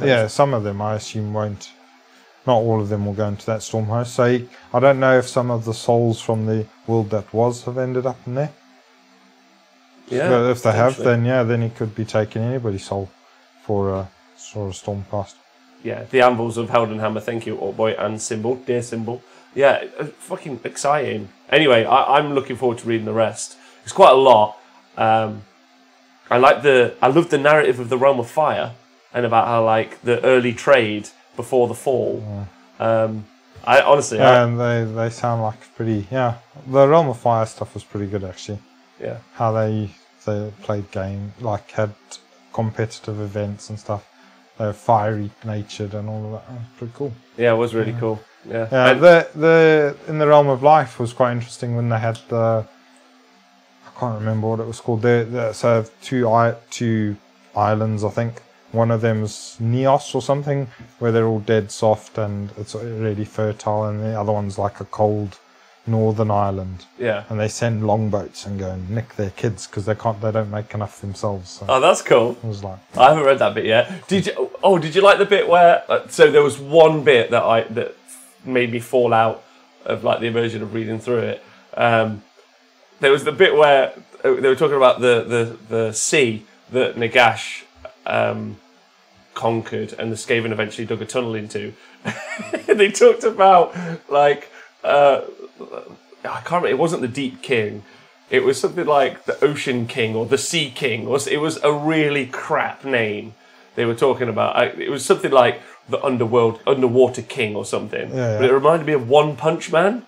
of them I assume won't. Not all of them will go into that storm host. So I don't know if some of the souls from the world that was have ended up in there. Yeah, but if they have, then he could be taking anybody's soul for a Stormcast. Yeah, the anvils of Heldenhammer. Thank you, Ortboy and Symbol, dear Symbol. Yeah, fucking exciting. Anyway, I'm looking forward to reading the rest. It's quite a lot. I love the narrative of the Realm of Fire and about how like the early trade before the fall. Yeah. I honestly, and they sound like pretty. Yeah, the Realm of Fire stuff was pretty good actually. Yeah, how they played game, like had competitive events and stuff. They were fiery natured and all of that. It was pretty cool. Yeah, it was really cool. Yeah, the in the Realm of Life was quite interesting when they had I can't remember what it was called. So two islands, I think. One of them's Neos or something, where they're all dead soft and it's really fertile, and the other one's like a cold northern island. Yeah, and they send longboats and go and nick their kids because they don't make enough themselves. So oh, that's cool. It was like, I haven't read that bit yet. Did you like the bit where? So there was one bit that made me fall out of like the immersion of reading through it. There was the bit where they were talking about the sea that Nagash conquered and the Skaven eventually dug a tunnel into. They talked about like I can't remember. It wasn't the Deep King. It was something like the Ocean King or the Sea King. It was a really crap name they were talking about. It was something like the Underwater King or something. Yeah. But it reminded me of One Punch Man.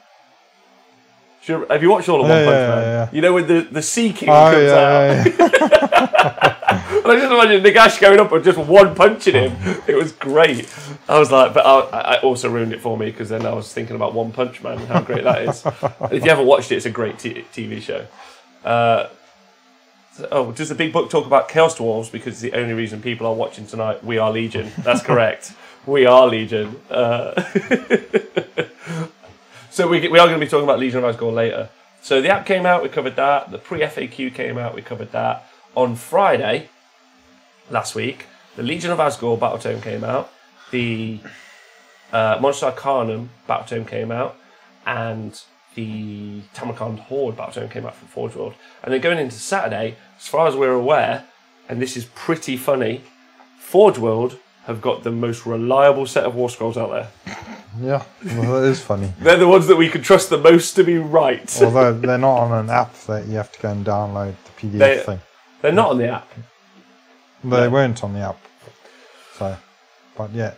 Have you watched all of One Punch Man? Yeah. You know when the Sea King comes out? Yeah. And I just imagine Nagash going up and just one punching him. It was great. I was like, but I also ruined it for me because then I was thinking about One Punch Man and how great that is. If you haven't watched it, it's a great TV show. Does the big book talk about Chaos Dwarves? Because it's the only reason people are watching tonight. We are Legion. That's correct. We are Legion. So we are going to be talking about Legion of Asgore later. So the app came out, we covered that. The pre-FAQ came out, we covered that. On Friday, last week, the Legion of Asgore Battletome came out. The Monster Arcanum Battletome came out. And the Tamarkand Horde Battletome came out from Forge World. And then going into Saturday, as far as we're aware, and this is pretty funny, Forge World have got the most reliable set of War Scrolls out there. Yeah, well, that is funny. They're the ones that we can trust the most to be right. Although they're not on an app that you have to go and download the PDF thing. They're not on the app. They weren't on the app. So, but yeah,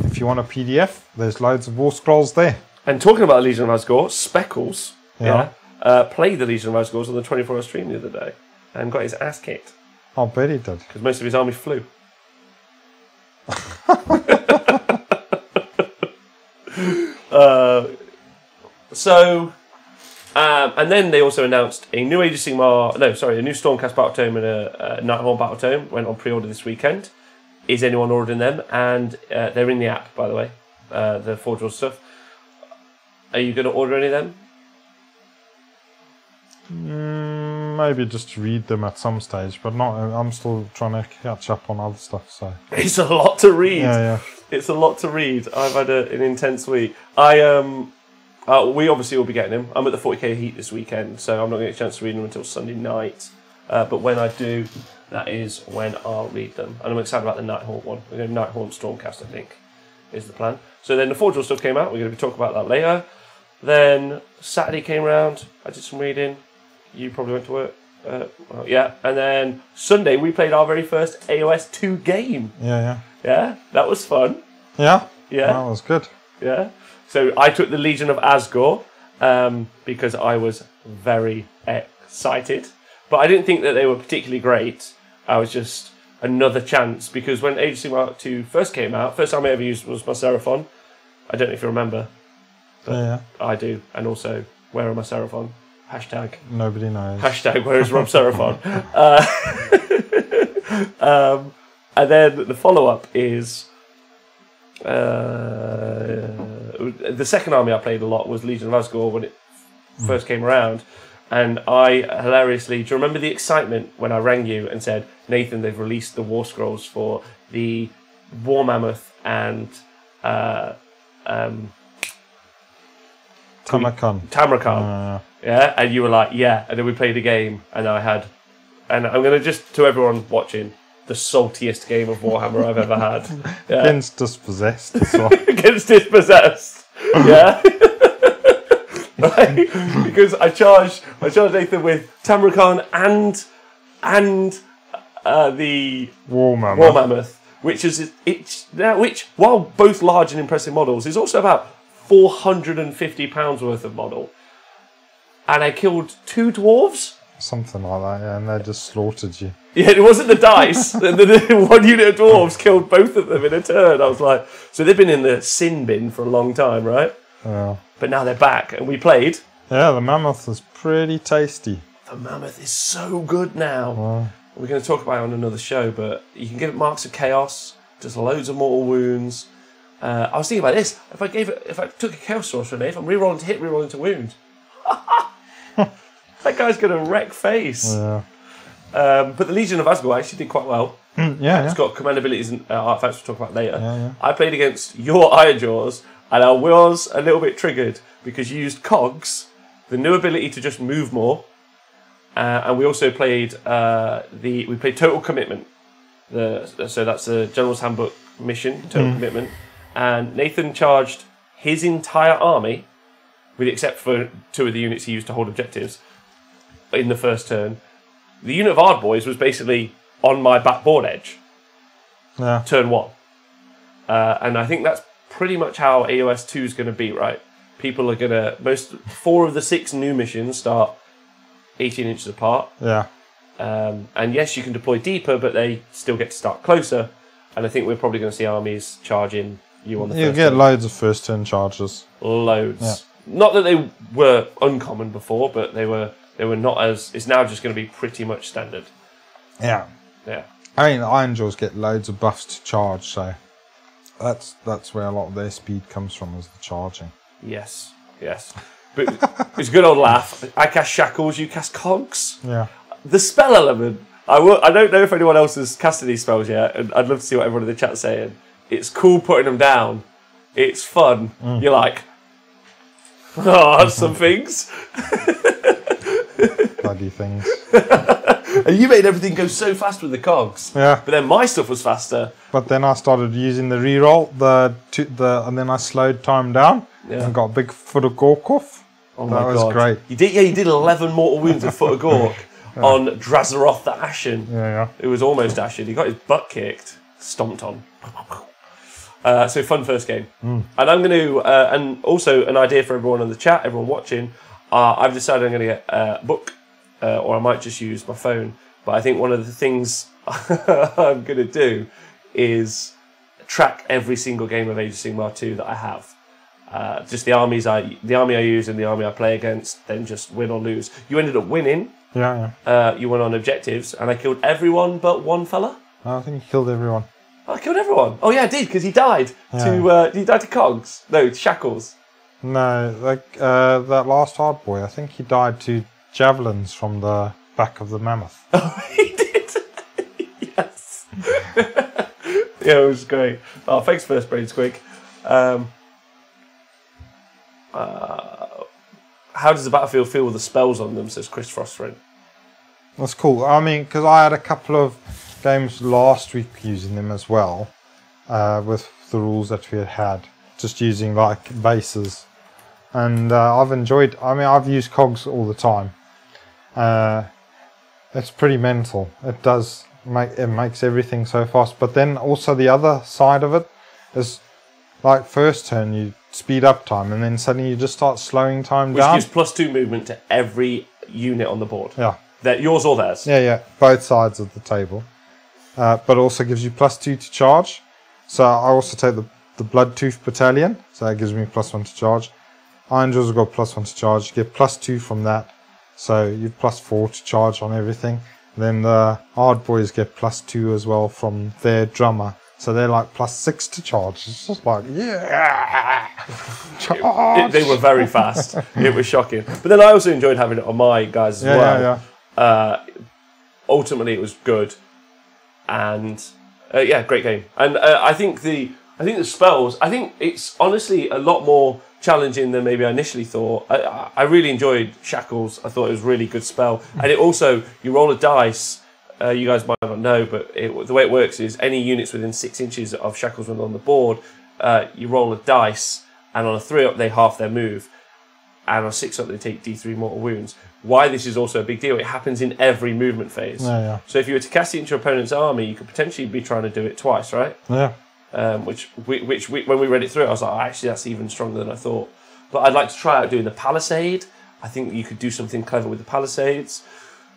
if you want a PDF, there's loads of War Scrolls there. And talking about Legion of Asgore, Speckles played the Legion of Asgore on the 24-hour stream the other day and got his ass kicked. I bet he did. Because most of his army flew. And then they also announced a new Age of Sigmar, a new Stormcast Battletome and a Nighthorn Battletome went on pre-order this weekend. Is anyone ordering them? And they're in the app, by the way, the Forge World stuff. Are you going to order any of them? Maybe just read them at some stage, but not. I'm still trying to catch up on other stuff. So it's a lot to read. Yeah. It's a lot to read. I've had an intense week. We obviously will be getting them. I'm at the 40k Heat this weekend, so I'm not going to get a chance to read them until Sunday night. But when I do, that is when I'll read them. And I'm excited about the Nighthorn one. We're going to Nighthorn Stormcast, I think, is the plan. So then the Forge World stuff came out. We're going to be talking about that later. Then Saturday came around. I did some reading. You probably went to work. And then Sunday we played our very first AOS 2 game. Yeah. Yeah, that was fun. Yeah. Yeah. That was good. Yeah. So I took the Legion of Asgore because I was very excited. But I didn't think that they were particularly great. I was just another chance because when Age of Sigmar 2 first came out, first time I ever used was my Seraphon. I don't know if you remember, but I do. And also, where are my Seraphon? Hashtag. Nobody knows. Hashtag, where is Rob Seraphon? And then the follow-up is... the second army I played a lot was Legion of Asgore when it first came around. And I hilariously, do you remember the excitement when I rang you and said, Nathan, they've released the War Scrolls for the War Mammoth and Tamrakhan. Yeah, and you were like, yeah. And then we played a game, and and I'm going to just, to everyone watching, the saltiest game of Warhammer I've ever had. Yeah. Against Dispossessed as well. Against Dispossessed. Yeah. Right? Because I charged Nathan with Tamrakhan and the War Mammoth, which while both large and impressive models, is also about £450 worth of model. And I killed 2 dwarves. Something like that, yeah, and they just slaughtered you. Yeah, it wasn't the dice. the 1 unit of dwarves killed both of them in a turn. I was like, so they've been in the sin bin for a long time, right? Yeah. But now they're back, and we played. Yeah, the Mammoth is pretty tasty. The Mammoth is so good now. We're going to talk about it on another show, but you can give it marks of chaos, does loads of mortal wounds. I was thinking about this. If I took a chaos source from it, I'm rerolling to hit, rerolling to wound. That guy's going to wreck face. Yeah. But the Legion of Asgore actually did quite well. It's got command abilities and artifacts we'll talk about later. Yeah. I played against your Iron Jaws, and I was a little bit triggered because you used Cogs, the new ability to just move more, and we also played we played Total Commitment. So that's the General's Handbook mission, Total Commitment, and Nathan charged his entire army, with except for 2 of the units he used to hold objectives, in the first turn. The unit of Ard Boys was basically on my backboard edge. Yeah. Turn 1. And I think that's pretty much how AOS 2 is going to be, right? People are going to... 4 of the 6 new missions start 18 inches apart. Yeah. And yes, you can deploy deeper, but they still get to start closer. And I think we're probably going to see armies charging you on the first You get turn. loads of first turn charges. Loads. Yeah. Not that they were uncommon before, but they were not as... It's now just going to be pretty much standard. Yeah. Yeah. I mean, Iron Jaws get loads of buffs to charge, so that's where a lot of their speed comes from, is the charging. Yes. But it's a good old laugh. I cast Shackles, you cast Cogs. Yeah. The spell element, I don't know if anyone else has casted these spells yet, and I'd love to see what everyone in the chat's saying. It's cool putting them down. It's fun. You're like, oh, some things. Bloody things. And you made everything go so fast with the Cogs. Yeah. But then my stuff was faster. But then I started using the reroll, and then I slowed time down and got a big foot of Gork off. Oh that my was God. great. You did 11 mortal wounds with Foot of Gork on Drazaroth the Ashen. Yeah. It was almost Ashen. He got his butt kicked, stomped on. So fun first game. And I'm going to, and also an idea for everyone in the chat, everyone watching, I've decided I'm going to get a book, or I might just use my phone. But I think one of the things I'm going to do is track every single game of Age of Sigmar 2 that I have. Just the army I use and the army I play against, then just win or lose. You ended up winning. Yeah. You went on objectives, and I killed everyone but one fella. I think you killed everyone. I killed everyone. Oh yeah, I did, because he died he died to Cogs. No, to Shackles. No, that last hard boy, I think he died to javelins from the back of the Mammoth. Oh, he did. Yes. Yeah, it was great. Oh, thanks, First Brains Quick. How does the battlefield feel with the spells on them? Says Chris Frostfriend. That's cool. I mean, because I had a couple of games last week using them as well, with the rules that we had, just using like bases, and I've enjoyed. I mean, I've used Cogs all the time. It's pretty mental. It makes everything so fast. But then also the other side of it is, like first turn, you speed up time, and then suddenly you just start slowing time Which down. gives +2 movement to every unit on the board. Yeah. Yours or theirs? Yeah, both sides of the table. But also gives you +2 to charge. So I also take the Bloodtooth Battalion, so that gives me +1 to charge. Iron Jaws have got +1 to charge. You get +2 from that, so you've +4 to charge on everything. Then the Hard Boys get +2 as well from their drummer. So they're like +6 to charge. It's just like, yeah, charge. They were very fast. It was shocking. But then I also enjoyed having it on my guys as well. Ultimately, it was good, and great game. And I think the spells. I think it's honestly a lot more challenging than maybe I initially thought. I really enjoyed Shackles. I thought it was a really good spell, and it also you roll a dice. You guys might not know, but the way it works is any units within 6 inches of Shackles when on the board, you roll a dice, and on a 3-up they half their move, and on a 6-up they take D3 mortal wounds. Why this is also a big deal, it happens in every movement phase. So if you were to cast it into your opponent's army, you could potentially be trying to do it twice, right? Which when we read it through, I was like, oh, actually that's even stronger than I thought. But I'd like to try out doing the Palisade. I think you could do something clever with the Palisades.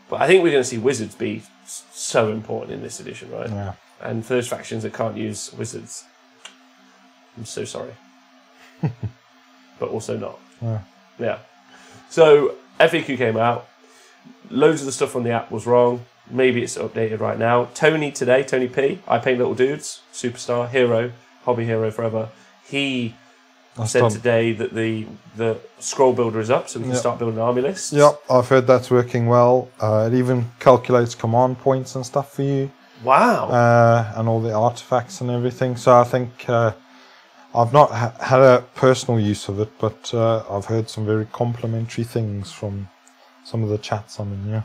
But I think we're going to see Wizards be so important in this edition, right? Yeah. And for those factions that can't use Wizards, I'm so sorry. But also not. Yeah. So FAQ came out. Loads of the stuff on the app was wrong. Maybe it's updated right now. Tony P, I Paint Little Dudes, superstar, hero, hobby hero forever. He said today that the scroll builder is up, so we can start building army lists. Yep, I've heard that's working well. It even calculates command points and stuff for you. Wow. And all the artifacts and everything. So I think I've not had a personal use of it, but I've heard some very complimentary things from some of the chats I'm in.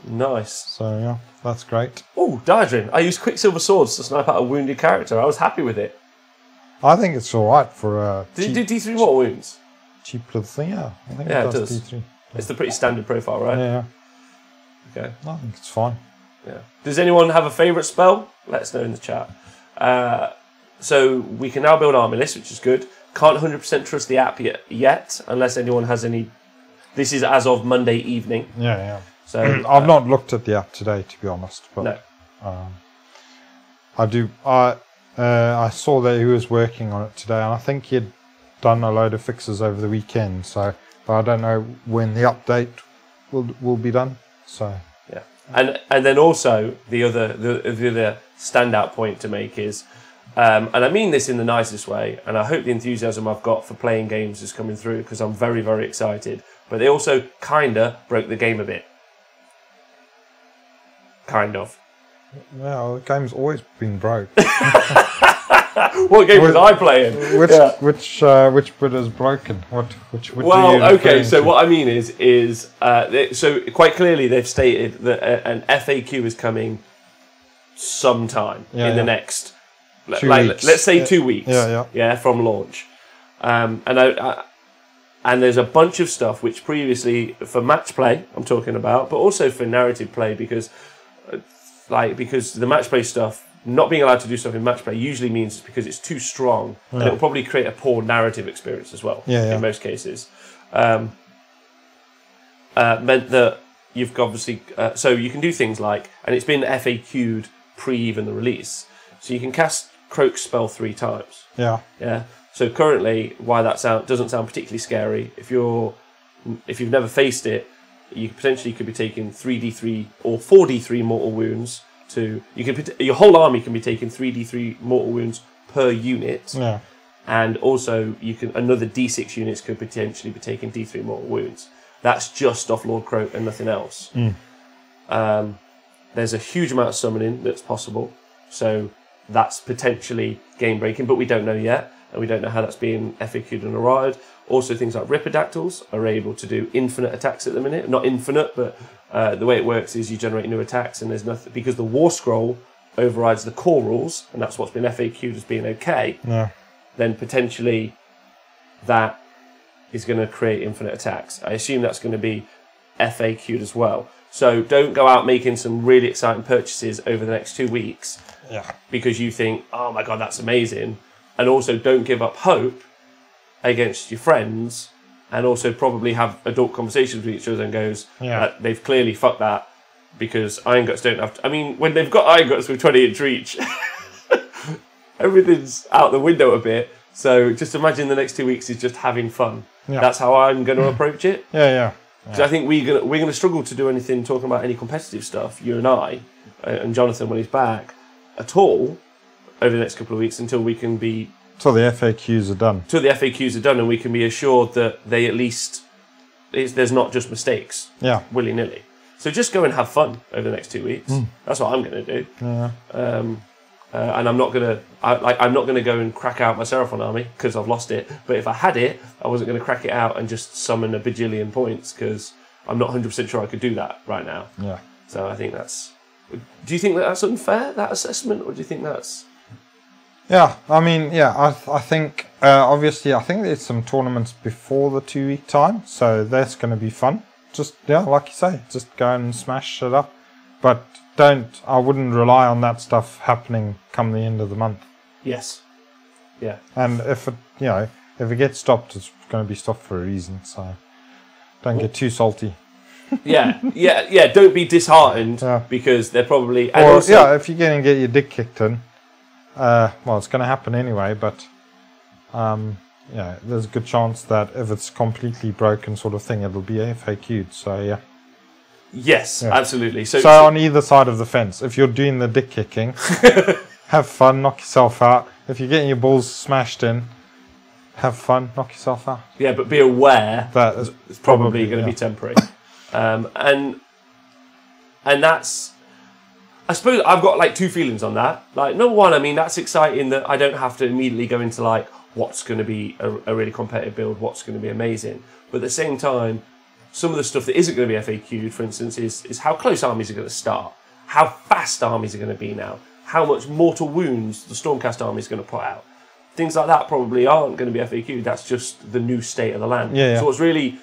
Nice. So yeah, that's great. Oh, Diadrin. I used Quicksilver Swords to snipe out a wounded character. I was happy with it. I think it's all right for Did it do D3 mortal wounds? Cheap little thing, yeah. I think it it does does. D3. It's the pretty standard profile, right? Yeah. Okay. I think it's fine. Yeah. Does anyone have a favourite spell? Let us know in the chat. So we can now build army lists, which is good. Can't 100% trust the app yet, unless anyone has any. This is as of Monday evening. Yeah. So I've not looked at the app today, to be honest. But no. I do. I saw that he was working on it today, and I think he had done a load of fixes over the weekend. So, but I don't know when the update will be done. So yeah, and then also the other standout point to make is, and I mean this in the nicest way, and I hope the enthusiasm I've got for playing games is coming through because I'm very, very excited. But they also kinda broke the game a bit. Kind of. Well, the game's always been broke. What game was I playing? Which bit is broken? Which well, okay. So what I mean is so quite clearly they've stated that an FAQ is coming sometime in the next, let's say 2 weeks. Yeah, from launch. And there's a bunch of stuff which previously for match play I'm talking about, but also for narrative play because the match play stuff, not being allowed to do stuff in match play usually means because it's too strong, and it will probably create a poor narrative experience as well. In most cases, meant that you've obviously so you can do things like, and it's been FAQ'd pre even the release, so you can cast Croak spell 3 times. Yeah. So currently, why that doesn't sound particularly scary. If you've never faced it, you potentially could be taking 3d3 or 4d3 mortal wounds. Your whole army can be taking 3d3 mortal wounds per unit. Yeah. And also, another d6 units could potentially be taking d3 mortal wounds. That's just off Lord Croak and nothing else. There's a huge amount of summoning that's possible, so that's potentially game breaking, but we don't know yet. And we don't know how that's being FAQ'd and arrived. Also, things like Ripidactyls are able to do infinite attacks at the minute. Not infinite, but the way it works is you generate new attacks, and there's nothing because the War Scroll overrides the core rules, and that's what's been FAQ'd as being okay. Yeah. Then potentially that is going to create infinite attacks. I assume that's going to be FAQ'd as well. So don't go out making some really exciting purchases over the next 2 weeks. Yeah. Because you think, oh my god, that's amazing. And also, don't give up hope against your friends, and also probably have adult conversations with each other and goes, they've clearly fucked that because Iron Guts don't have to. I mean, when they've got Iron Guts with 20-inch reach, everything's out the window a bit. So just imagine the next 2 weeks is just having fun. Yeah. That's how I'm going to approach it. Yeah. Because I think we're going to struggle to do anything talking about any competitive stuff, you and I, and Jonathan when he's back, at all over the next couple of weeks until we can be... Till the FAQs are done. Till the FAQs are done and we can be assured that they at least... there's not just mistakes willy-nilly. So just go and have fun over the next 2 weeks. That's what I'm going to do. Yeah. And I'm not going to... I'm not going to go and crack out my Seraphon army because I've lost it. But if I had it, I wasn't going to crack it out and just summon a bajillion points because I'm not 100% sure I could do that right now. Yeah. So I think that's... Do you think that that's unfair, that assessment? Or do you think that's... Yeah, I mean, I think, obviously, I think there's some tournaments before the 2 week time, so that's going to be fun. Just, like you say, just go and smash it up. But I wouldn't rely on that stuff happening come the end of the month. Yes. Yeah. And if it gets stopped, it's going to be stopped for a reason, so don't get too salty. Yeah, don't be disheartened because they're probably... And also, if you're going to get your dick kicked in, it's going to happen anyway, but there's a good chance that if it's completely broken sort of thing, it'll be FAQ'd, so yeah. Yes, absolutely. So on either side of the fence, if you're doing the dick kicking, have fun, knock yourself out. If you're getting your balls smashed in, have fun, knock yourself out. Yeah, but be aware that it's probably going to be temporary. And that's... I suppose I've got like two feelings on that. Like, number one, I mean, that's exciting that I don't have to immediately go into like what's going to be a really competitive build, what's going to be amazing. But at the same time, some of the stuff that isn't going to be FAQ'd, for instance, is how close armies are going to start, how fast armies are going to be now, how much mortal wounds the Stormcast army is going to put out. Things like that probably aren't going to be FAQ'd. That's just the new state of the land. Yeah. So what's really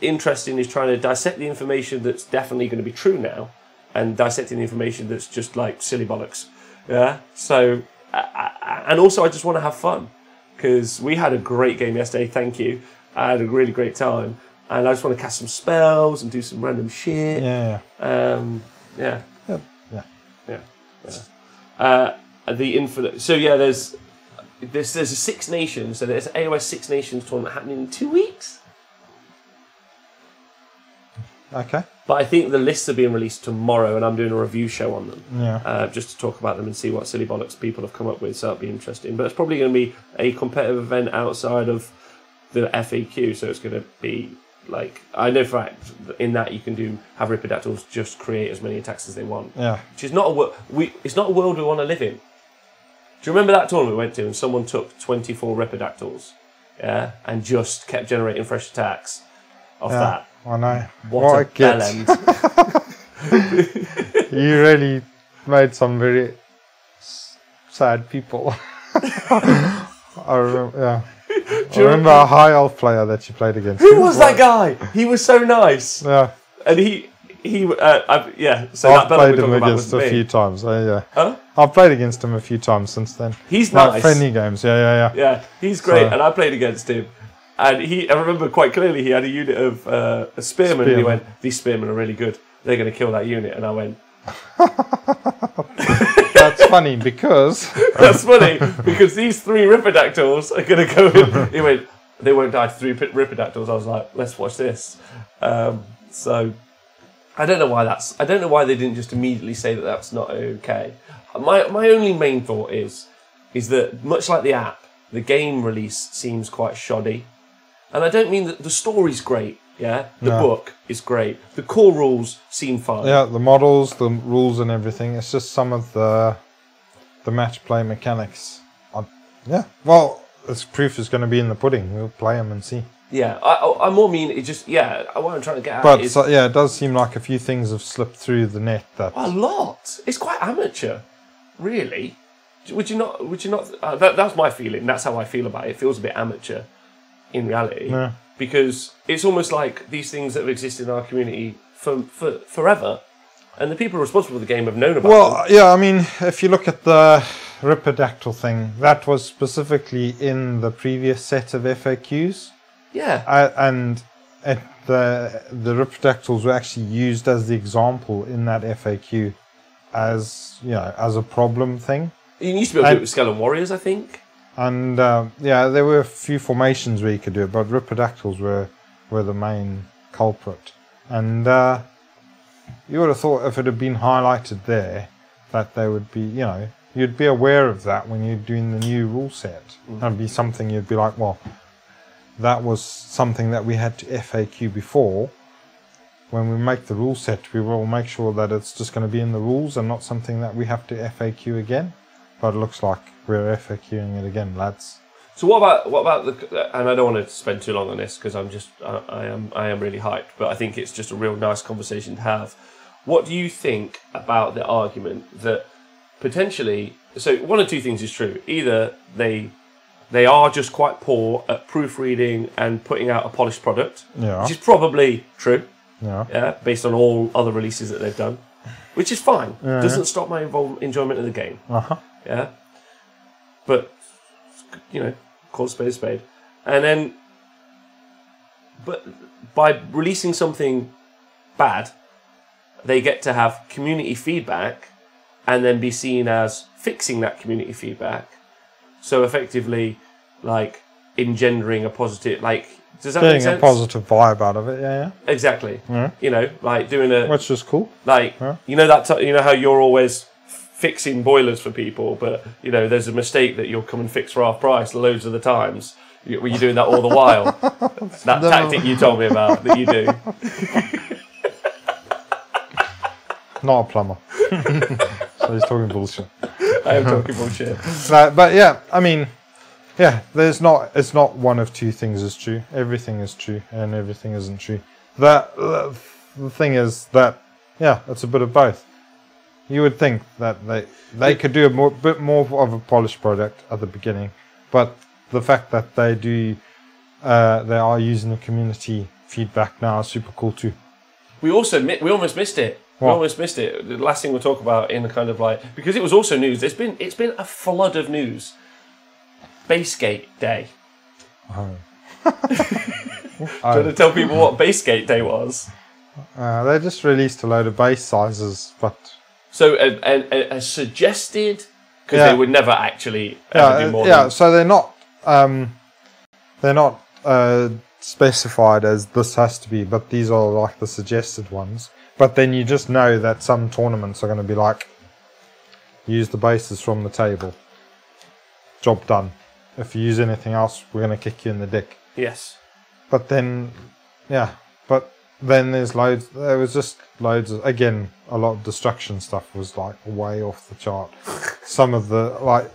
interesting is trying to dissect the information that's definitely going to be true now and dissecting the information that's just like silly bollocks. Yeah. So, and also I just want to have fun because we had a great game yesterday. Thank you. I had a really great time, and I just want to cast some spells and do some random shit. Yeah. The infinite. So yeah, there's a Six Nations. So there's an AOS Six Nations tournament happening in 2 weeks. Okay. But I think the lists are being released tomorrow, and I'm doing a review show on them. Yeah. Just to talk about them and see what silly bollocks people have come up with. So that'll be interesting. But it's probably going to be a competitive event outside of the FAQ. So it's going to be like, I know for a fact in that you can have Ripperdactyls just create as many attacks as they want. Yeah. Which is not it's not a world we want to live in. Do you remember that tournament we went to and someone took 24 Ripperdactyls, and just kept generating fresh attacks off that? I know. What a bell end. You really made some very sad people. I remember a high elf player that you played against. Who was that guy? He was so nice. Yeah. And So I've played him against a few times. Huh? I've played against him a few times since then. He's nice. Friendly games. Yeah. Yeah, he's great, and I played against him. And I remember quite clearly he had a unit of a spearman, and he went, "These spearmen are really good. They're going to kill that unit." And I went, "That's funny because that's funny because these 3 Ripperdactyls are going to go in." He went, "They won't die to 3 Ripperdactyls." I was like, "Let's watch this." So I don't know why they didn't just immediately say that that's not okay. My only main thought is that much like the app, the game release seems quite shoddy. And I don't mean that the story's great, the book is great. The core rules seem fine. Yeah, the models, the rules and everything. It's just some of the match play mechanics. Well, this proof is going to be in the pudding. We'll play them and see. Yeah, I more mean it just, what I'm trying to get at but is... it does seem like a few things have slipped through the net. A lot. It's quite amateur, really. Would you not? That's my feeling. That's how I feel about it. It feels a bit amateur in reality. Yeah. Because it's almost like these things that have existed in our community for forever. And the people responsible for the game have known about them. Well, I mean, if you look at Ripidactyl thing, that was specifically in the previous set of FAQs. Yeah. And the Ripidactyls were actually used as the example in that FAQ as, as a problem thing. You used to be able to do it with Skeleton Warriors, I think. And there were a few formations where you could do it, but Ripidactyls were the main culprit. And you would have thought if it had been highlighted there, that they would be, you'd be aware of that when you're doing the new rule set. That'd be something you'd be like, well, that was something that we had to FAQ before. When we make the rule set, we will make sure that it's just going to be in the rules and not something that we have to FAQ again. But it looks like we're FAQing it again, lads. So what about the? And I don't want to spend too long on this because I am really hyped. But I think it's just a real nice conversation to have. What do you think about the argument that potentially? So one of two things is true. Either they are just quite poor at proofreading and putting out a polished product, which is probably true. Yeah, based on all other releases that they've done, which is fine. Doesn't stop my enjoyment of the game. Yeah, but call a spade. And then, but by releasing something bad, they get to have community feedback, and then be seen as fixing that community feedback. So effectively, like engendering a positive, like. Does that make sense? Getting a positive vibe out of it, yeah. Exactly. Yeah. Like doing a... Which is cool. Like, that how you're always fixing boilers for people, but, there's a mistake that you'll come and fix for half price loads of the times. Were you doing that all the while? That tactic you told me about that you do. Not a plumber. So he's talking bullshit. I am talking bullshit. No, but yeah, I mean... Yeah, it's not one of two things is true. Everything is true and everything isn't true. The thing is that, it's a bit of both. You would think that they could do a bit more of a polished product at the beginning, but the fact that they are using the community feedback now is super cool too. We almost missed it. What? We almost missed it. The last thing we'll talk about in the kind of like, because it was also news. It's been a flood of news. Basegate Day. Trying to tell people what Basegate Day was. They just released a load of base sizes, but so a suggested because they would never actually ever do more. Yeah, so they're not specified as this has to be, but these are like the suggested ones. But then you just know that some tournaments are going to be like, use the bases from the table. Job done. If you use anything else, we're going to kick you in the dick. Yes. But then, there's loads. There was just loads of, again, a lot of destruction stuff was like way off the chart. Some of the,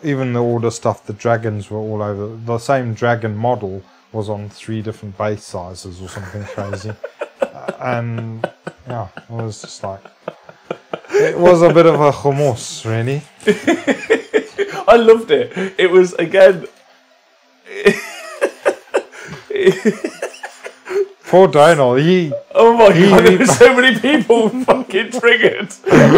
even the order stuff, the dragons were all over. The same dragon model was on 3 different base sizes or something crazy. And, it was just like, it was a bit of a hummus, really. I loved it. It was, again... Poor Donal, oh my god, there were so many people fucking triggered. And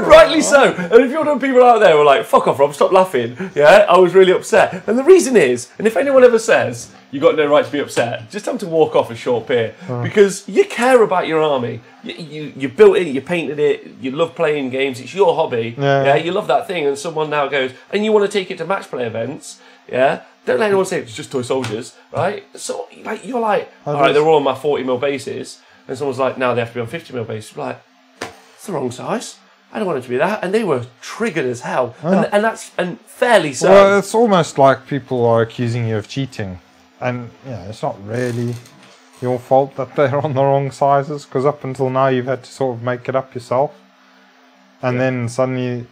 rightly so. And if you're one of the people out there who are like, fuck off, Rob, stop laughing. Yeah, I was really upset. And the reason is, and if anyone ever says, you got no right to be upset, just tell them to walk off a short pier. Because you care about your army. You built it, you painted it, you love playing games, it's your hobby. Yeah, you love that thing. And someone now goes, and you want to take it to match play events. Yeah. Don't let anyone say it's just toy soldiers, right? So, you're like, all right, they're all on my 40mm bases, and someone's like, now they have to be on 50mm bases. You're like, it's the wrong size. I don't want it to be that. And they were triggered as hell, and fairly so. Well, it's almost like people are accusing you of cheating, and it's not really your fault that they're on the wrong sizes, because up until now you've had to sort of make it up yourself, and then suddenly.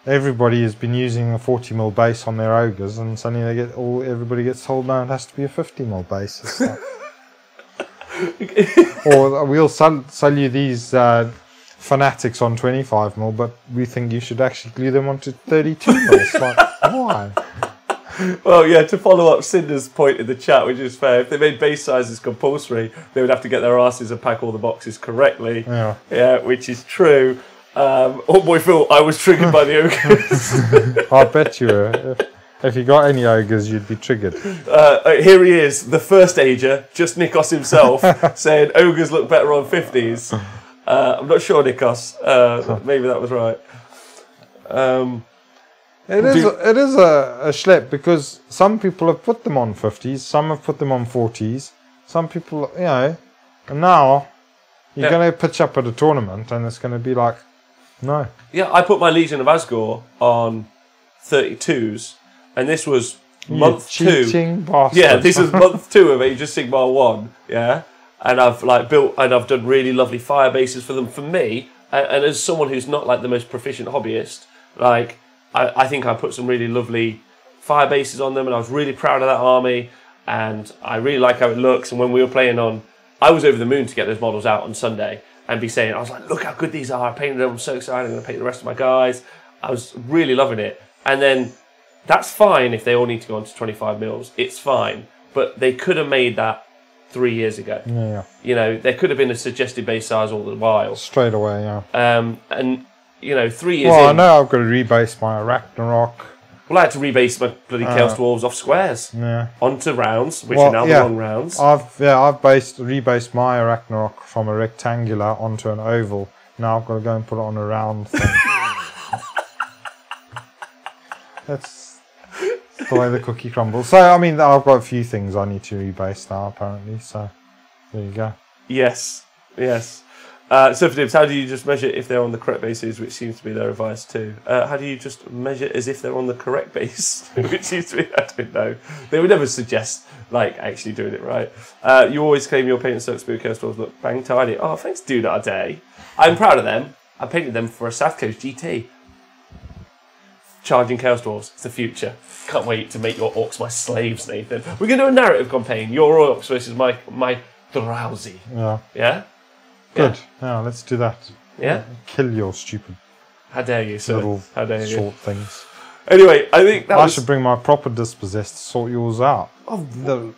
Everybody has been using a 40mm base on their ogres, and suddenly everybody gets told no, it has to be a 50mm base. Or we'll sell you these fanatics on 25mm, but we think you should actually glue them onto 32mm. It's like, why? Well, yeah, to follow up Cinder's point in the chat, which is fair, if they made base sizes compulsory, they would have to get their asses and pack all the boxes correctly. Yeah, which is true. Oh boy, Phil, I was triggered by the ogres. I bet you were. If you got any ogres, you'd be triggered. Here he is, the first ager, just Nikos himself, saying ogres look better on 50s. I'm not sure, Nikos. Maybe that was right. It is a schlep because some people have put them on 50s, some have put them on 40s, some people, and now you're going to pitch up at a tournament and it's going to be like, no. Yeah, I put my Legion of Asgore on 32s, and this was month 2. Cheating bastard. Yeah, this is month 2 of Age of Sigmar 1. Yeah, and I've built and I've done really lovely fire bases for them. For me, and as someone who's not like the most proficient hobbyist, like I think I put some really lovely fire bases on them, and I was really proud of that army, and I really like how it looks. And when we were playing on, I was over the moon to get those models out on Sunday and be saying, I was like, look how good these are. I painted them. I'm so excited. I'm going to paint the rest of my guys. I was really loving it. And then that's fine if they all need to go on to 25 mils. It's fine. But they could have made that 3 years ago. Yeah. There could have been a suggested base size all the while. Straight away, yeah. And 3 years Well, in... I know I've got to rebase my Ragnarok. Well, I had to rebase my bloody Chaos Dwarves off squares. Yeah. Onto rounds, which are now the long rounds. I've rebased my Ragnarok from a rectangular onto an oval. Now I've got to go and put it on a round thing. That's the way the cookie crumbles. So, I mean, I've got a few things I need to rebase now, apparently. So, there you go. Yes. So for Dibs, how do you just measure if they're on the correct bases, which seems to be their advice too? How do you just measure as if they're on the correct base, which seems to be, I don't know. They would never suggest, actually doing it right. You always claim your paint and Silk Spear Chaos Dwarves look bang tidy. Oh, thanks, Dude Our Day. I'm proud of them. I painted them for a South Coast GT. Charging Chaos Dwarves. It's the future. Can't wait to make your orcs my slaves, Nathan. We're going to do a narrative campaign. Your orcs versus my drowsy. Yeah. Yeah? Good. Yeah, let's do that. Yeah? Kill your stupid How dare you, sir? little How dare you? short things. Anyway, I think that I was... should bring my proper dispossessed to sort yours out. Oh, The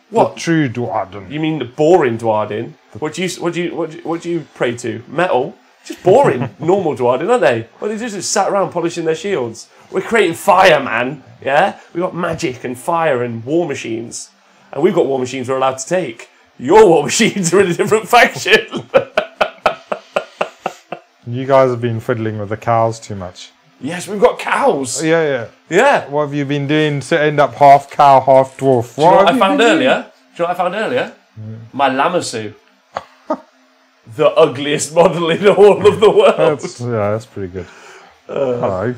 what? true Dwarden. You mean the boring Dwarden? What do you pray to? Metal? Just boring, normal Dwarden, aren't they? Well, they just sat around polishing their shields. We're creating fire, man. Yeah? We've got magic and fire and war machines. And we've got war machines we're allowed to take. Your war machines are in a different faction. You guys have been fiddling with the cows too much. Yes, we've got cows. Yeah. Yeah. What have you been doing to end up half cow, half dwarf? Do you know what I found earlier? My Lamassu. The ugliest model in all of the world. That's pretty good. Hello.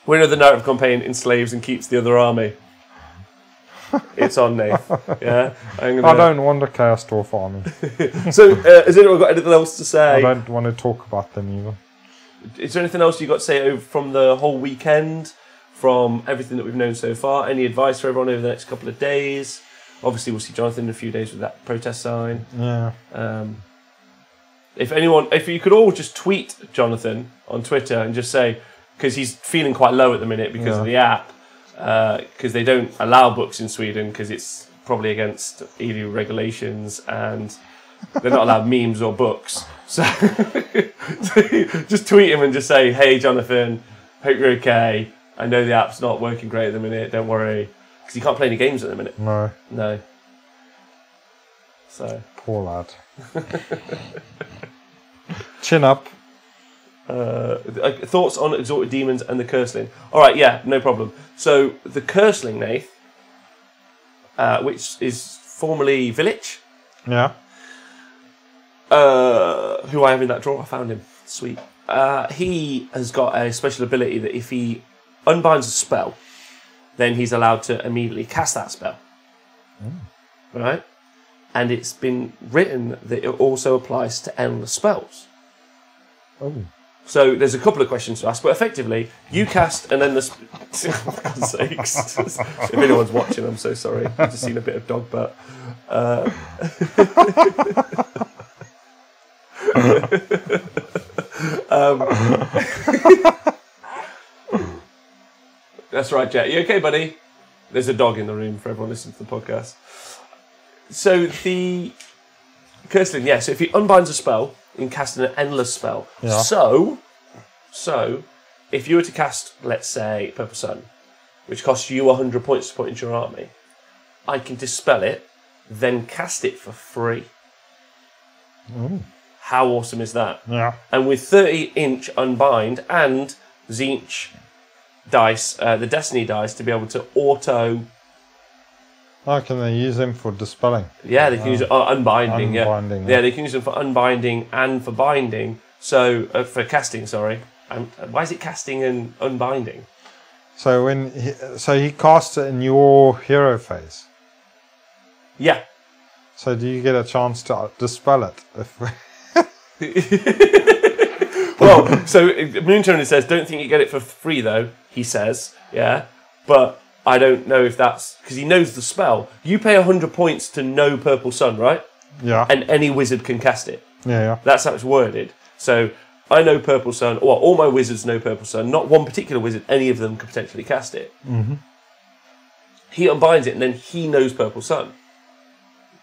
Winner of the narrative campaign enslaves and keeps the other army. It's on, Nath. Yeah, I don't want a Chaos Dwarf army. So, has anyone got anything else to say? I don't want to talk about them either. Is there anything else you got to say from the whole weekend, from everything that we've known so far? Any advice for everyone over the next couple of days? Obviously, we'll see Jonathan in a few days with that protest sign. Yeah. If you could all just tweet Jonathan on Twitter and just say, because he's feeling quite low at the minute because of the app. Because they don't allow books in Sweden because it's probably against EU regulations and they're not allowed memes or books. So just tweet him and just say, hey, Jonathan, hope you're okay. I know the app's not working great at the minute. Don't worry. Because you can't play any games at the minute. No. So. Poor lad. Chin up. Thoughts on Exalted Demons and the Curseling? Alright, yeah, no problem. So, the Curseling, Nath, which is formerly Village. Yeah. Who I have in that drawer, I found him. Sweet. He has got a special ability that if he unbinds a spell, then he's allowed to immediately cast that spell. Right? And it's been written that it also applies to endless spells. Oh. So there's a couple of questions to ask, but effectively, you cast and then the... For God's sakes. If anyone's watching, I'm so sorry. I've just seen a bit of dog butt. That's right, Jet. You okay, buddy? There's a dog in the room for everyone listening to the podcast. So the Curseling, yeah. So if he unbinds a spell, you can cast an endless spell. Yeah. So, if you were to cast, let's say, Purple Sun, which costs you 100 points to put into your army, I can dispel it, then cast it for free. Ooh. How awesome is that? Yeah. And with 30-inch unbind and Tzeentch dice, the Destiny dice, to be able to auto... Oh, can they use them for dispelling? Yeah, they can use unbinding. Unbinding, Yeah, they can use them for unbinding and for binding. So, for casting, sorry. Why is it casting and unbinding? So he casts it in your hero phase. Yeah. So do you get a chance to dispel it? Well, so Moonturner says, don't think you get it for free though, he says. Yeah. But I don't know if that's... Because he knows the spell. You pay 100 points to know Purple Sun, right? Yeah. And any wizard can cast it. Yeah. That's how it's worded. So I know Purple Sun, or all my wizards know Purple Sun. Not one particular wizard, any of them could potentially cast it. Mm-hmm. He unbinds it and then he knows Purple Sun.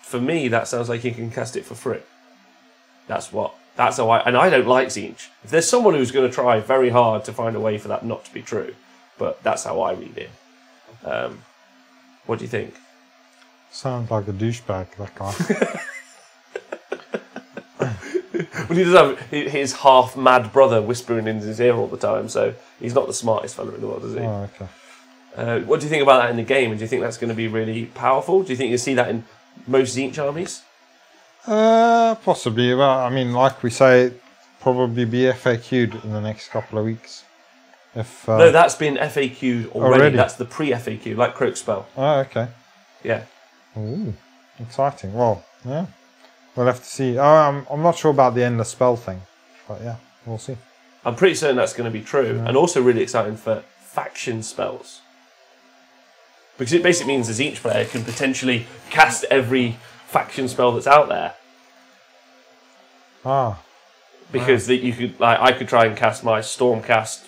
For me, that sounds like he can cast it for free. That's how I... And I don't like Tzeentch. If there's someone who's going to try very hard to find a way for that not to be true, but that's how I read it. What do you think? Sounds like a douchebag, that guy. Well, he does have his half-mad brother whispering in his ear all the time, so he's not the smartest fella in the world, is he? Oh, okay. What do you think about that in the game? And do you think that's going to be really powerful? Do you think you'll see that in most Tzeentch armies? Possibly. Well, I mean, like we say, probably be FAQ'd in the next couple of weeks. No, that's been FAQ'd already. That's the pre-FAQ, like Croak Spell. Oh, okay. Yeah. Ooh, exciting. Well, yeah. We'll have to see. I'm not sure about the endless spell thing, but yeah, we'll see. I'm pretty certain that's going to be true, and also really exciting for faction spells. Because it basically means a Tzeentch player can potentially cast every faction spell that's out there. Because that you could, like, I could try and cast my Stormcast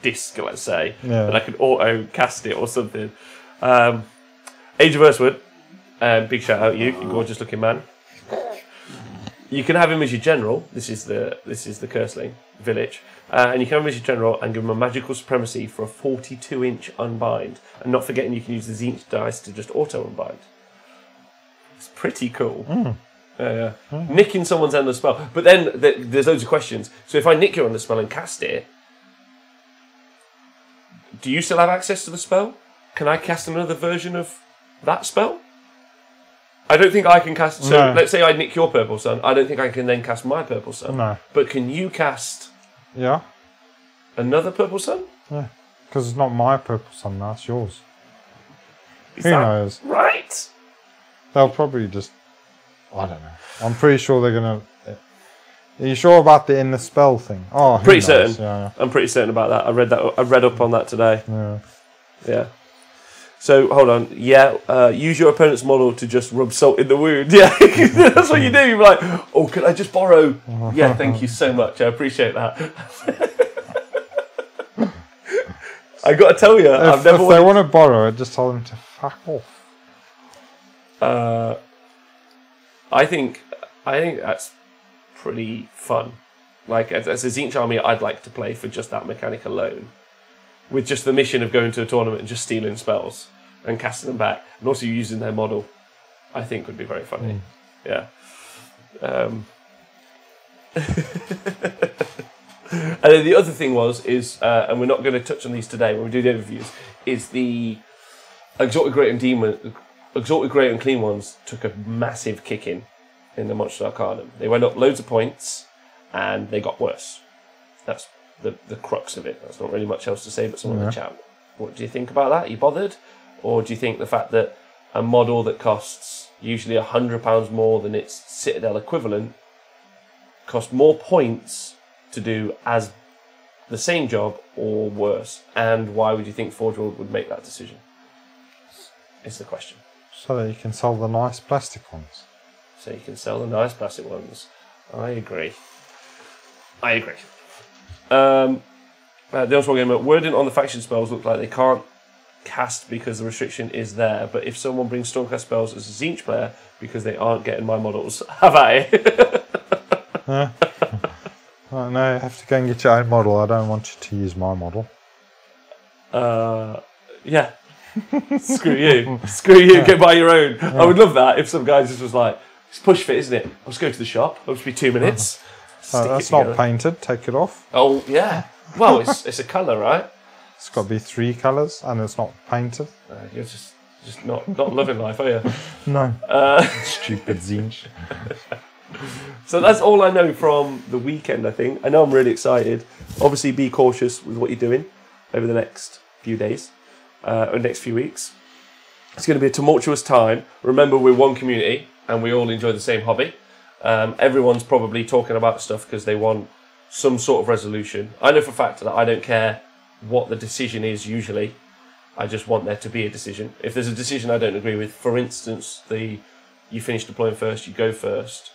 disc, let's say, and I could auto cast it or something. Age of Earthwood, big shout out you gorgeous looking man. You can have him as your general. This is the Curseling village, and you can have him as your general and give him a magical supremacy for a 42-inch unbind, and not forgetting you can use the Tzeentch dice to just auto unbind. It's pretty cool. Nicking someone's endless spell, but then there's loads of questions. So if I nick your endless spell and cast it, do you still have access to the spell? Can I cast another version of that spell? I don't think I can cast... So let's say I nick your Purple Sun. I don't think I can then cast my Purple Sun. No. But can you cast... Yeah. Another Purple Sun? Yeah. Because it's not my Purple Sun now, it's yours. Is Who that knows? Right. They'll probably just... I don't know. I'm pretty sure they're going to... Are you sure about the endless spell thing? Oh, pretty certain. Yeah. I'm pretty certain about that. I read up on that today. Yeah. So, hold on. Yeah, use your opponent's model to just rub salt in the wound. Yeah, that's what you do. You're like, oh, can I just borrow? Yeah, thank you so much. I appreciate that. I got to tell you, If they want to borrow it, just tell them to fuck off. I think that's pretty fun. Like, as a Tzeentch army, I'd like to play for just that mechanic alone. With just the mission of going to a tournament and just stealing spells and casting them back, and also using their model, I think would be very funny. Yeah. And then the other thing is, and we're not going to touch on these today when we do the overviews, is the Exalted Great and Demon, Exalted Great and Clean ones took a massive kicking in the Monster Arcanum. They went up loads of points, and they got worse. That's the crux of it. That's not really much else to say, but someone in the chat. What do you think about that? Are you bothered? Or do you think the fact that a model that costs usually £100 more than its Citadel equivalent costs more points to do as the same job or worse? And why would you think Forge World would make that decision? Is the question. So that you can sell the nice plastic ones. So you can sell the nice plastic ones. I agree. The honest-wargamer, wording on the faction spells look like they can't cast because the restriction is there, but if someone brings Stormcast spells as a Tzeentch player because they aren't getting my models, have at it. Oh, no, you have to go and get your own model. I don't want you to use my model. Yeah. Screw you. Screw you, get buy your own. Yeah. I would love that if some guy just was like, it's push fit, isn't it? I'll just go to the shop. It'll just be 2 minutes. That's not painted. Take it off. Oh, yeah. Well, it's a colour, right? It's got to be 3 colours and it's not painted. You're just not loving life, are you? No. Stupid Tzeentch. So that's all I know from the weekend, I think. I know I'm really excited. Obviously, be cautious with what you're doing over the next few days, or next few weeks. It's going to be a tumultuous time. Remember, we're one community and we all enjoy the same hobby. Everyone's probably talking about stuff because they want some sort of resolution. I know for a fact that I don't care what the decision is usually. I just want there to be a decision. If there's a decision I don't agree with, for instance, you finish deploying first, you go first,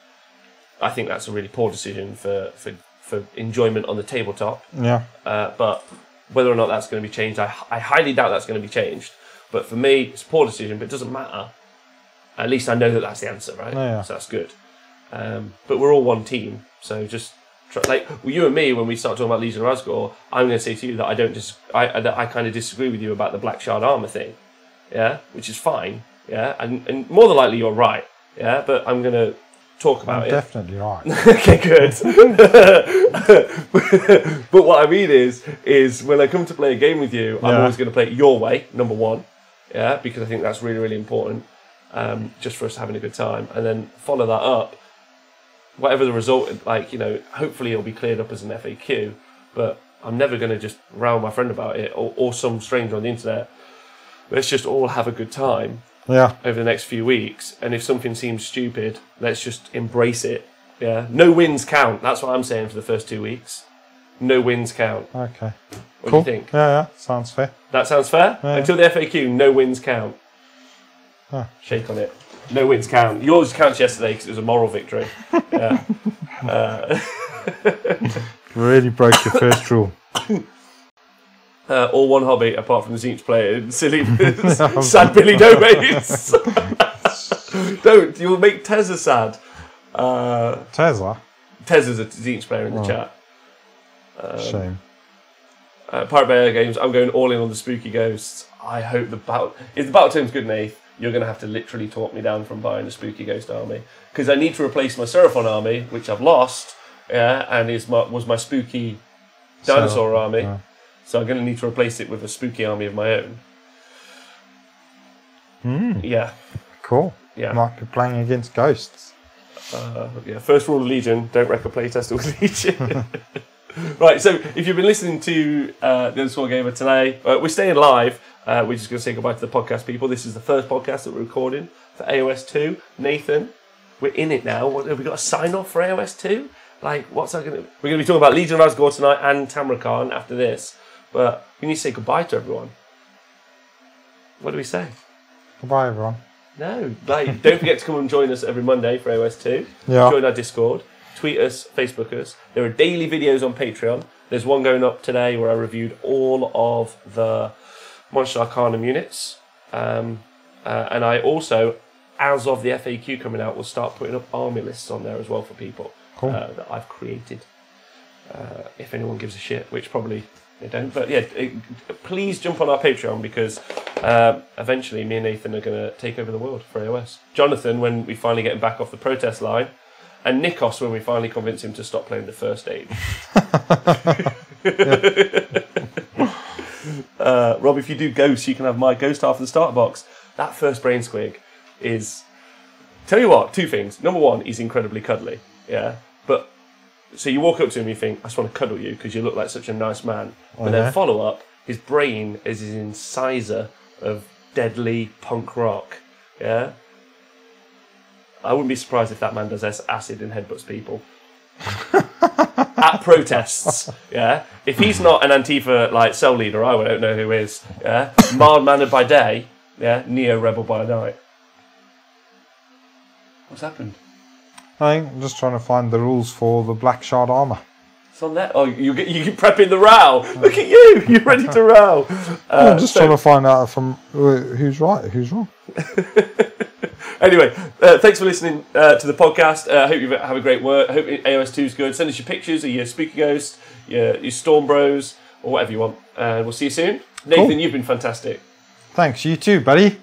I think that's a really poor decision for enjoyment on the tabletop. Yeah. But whether or not that's going to be changed, I highly doubt that's going to be changed. But for me, it's a poor decision, but it doesn't matter. At least I know that that's the answer, right? Yeah. So that's good. But we're all one team, so just you and me, when we start talking about Legion of Asgore, I'm going to say to you that I kind of disagree with you about the black shard armor thing, yeah, which is fine, yeah, and more than likely you're right, yeah, but I'm going to talk about it. Definitely right. Okay, good. But what I mean is when I come to play a game with you, I'm always going to play it your way, number one, yeah, because I think that's really, really important, just for us having a good time, and then follow that up. Whatever the result, hopefully it'll be cleared up as an FAQ, but I'm never going to just row my friend about it or some stranger on the internet. Let's just all have a good time over the next few weeks, and if something seems stupid, let's just embrace it. Yeah, no wins count. That's what I'm saying for the first 2 weeks. No wins count. Okay. What do you think? Yeah, sounds fair. That sounds fair? Yeah. Until the FAQ, no wins count. Shake on it. No wins count. Yours counts yesterday because it was a moral victory. Yeah. Really broke your first rule. All one hobby apart from the Tzeentch player. Silly, sad Billy No Mates. Don't. You'll make Tezza sad. Tezza? Tezza's a Tzeentch player in the chat. Shame. Pirate Bay Games, I'm going all in on the spooky ghosts. I hope if the battle team's good in 8th, you're going to have to literally talk me down from buying a spooky ghost army. Because I need to replace my Seraphon army, which I've lost, and was my spooky dinosaur army. Yeah. So I'm going to need to replace it with a spooky army of my own. Yeah. Cool. Yeah. Might be playing against ghosts. First rule of Legion, don't wreck a playtest with Legion. Right, so if you've been listening to the honest-wargamer today, we're staying live. We're just going to say goodbye to the podcast people. This is the first podcast that we're recording for AOS 2. Nathan, we're in it now. Have we got a sign-off for AOS 2? We're going to be talking about Legion of Asgore tonight and Tamrakhan after this. But we need to say goodbye to everyone. What do we say? Goodbye, everyone. No, don't forget to come and join us every Monday for AOS 2. Yeah. Join our Discord. Tweet us, Facebook us. There are daily videos on Patreon. There's one going up today where I reviewed all of the Monster Arcanum units. And I also, as of the FAQ coming out, will start putting up army lists on there as well for people that I've created. If anyone gives a shit, which probably they don't. But yeah, please jump on our Patreon because eventually me and Nathan are going to take over the world for AOS. Jonathan, when we finally get him back off the protest line. And Nikos, when we finally convince him to stop playing the first aid. Rob, if you do ghosts, you can have my ghost half of the starter box. That first brain squig is... Tell you what, 2 things. Number 1, he's incredibly cuddly. Yeah. But, so you walk up to him and you think, I just want to cuddle you because you look like such a nice man. But then follow up, his brain is his incisor of deadly punk rock. Yeah. I wouldn't be surprised if that man does acid and headbutts people. At protests, yeah? If he's not an Antifa, cell leader, I don't know who is, yeah? Mild-mannered by day, yeah? Neo-rebel by night. What's happened? I'm just trying to find the rules for the black shard armour. It's on there. Oh, you prepping the row. Look at you. You're ready to row. I'm just trying to find out who's right, who's wrong. Anyway, thanks for listening to the podcast. I hope you have a great work. I hope AOS 2 is good. Send us your pictures of your Spooky Ghost, your Storm Bros, or whatever you want. And we'll see you soon. Nathan, You've been fantastic. Thanks. You too, buddy.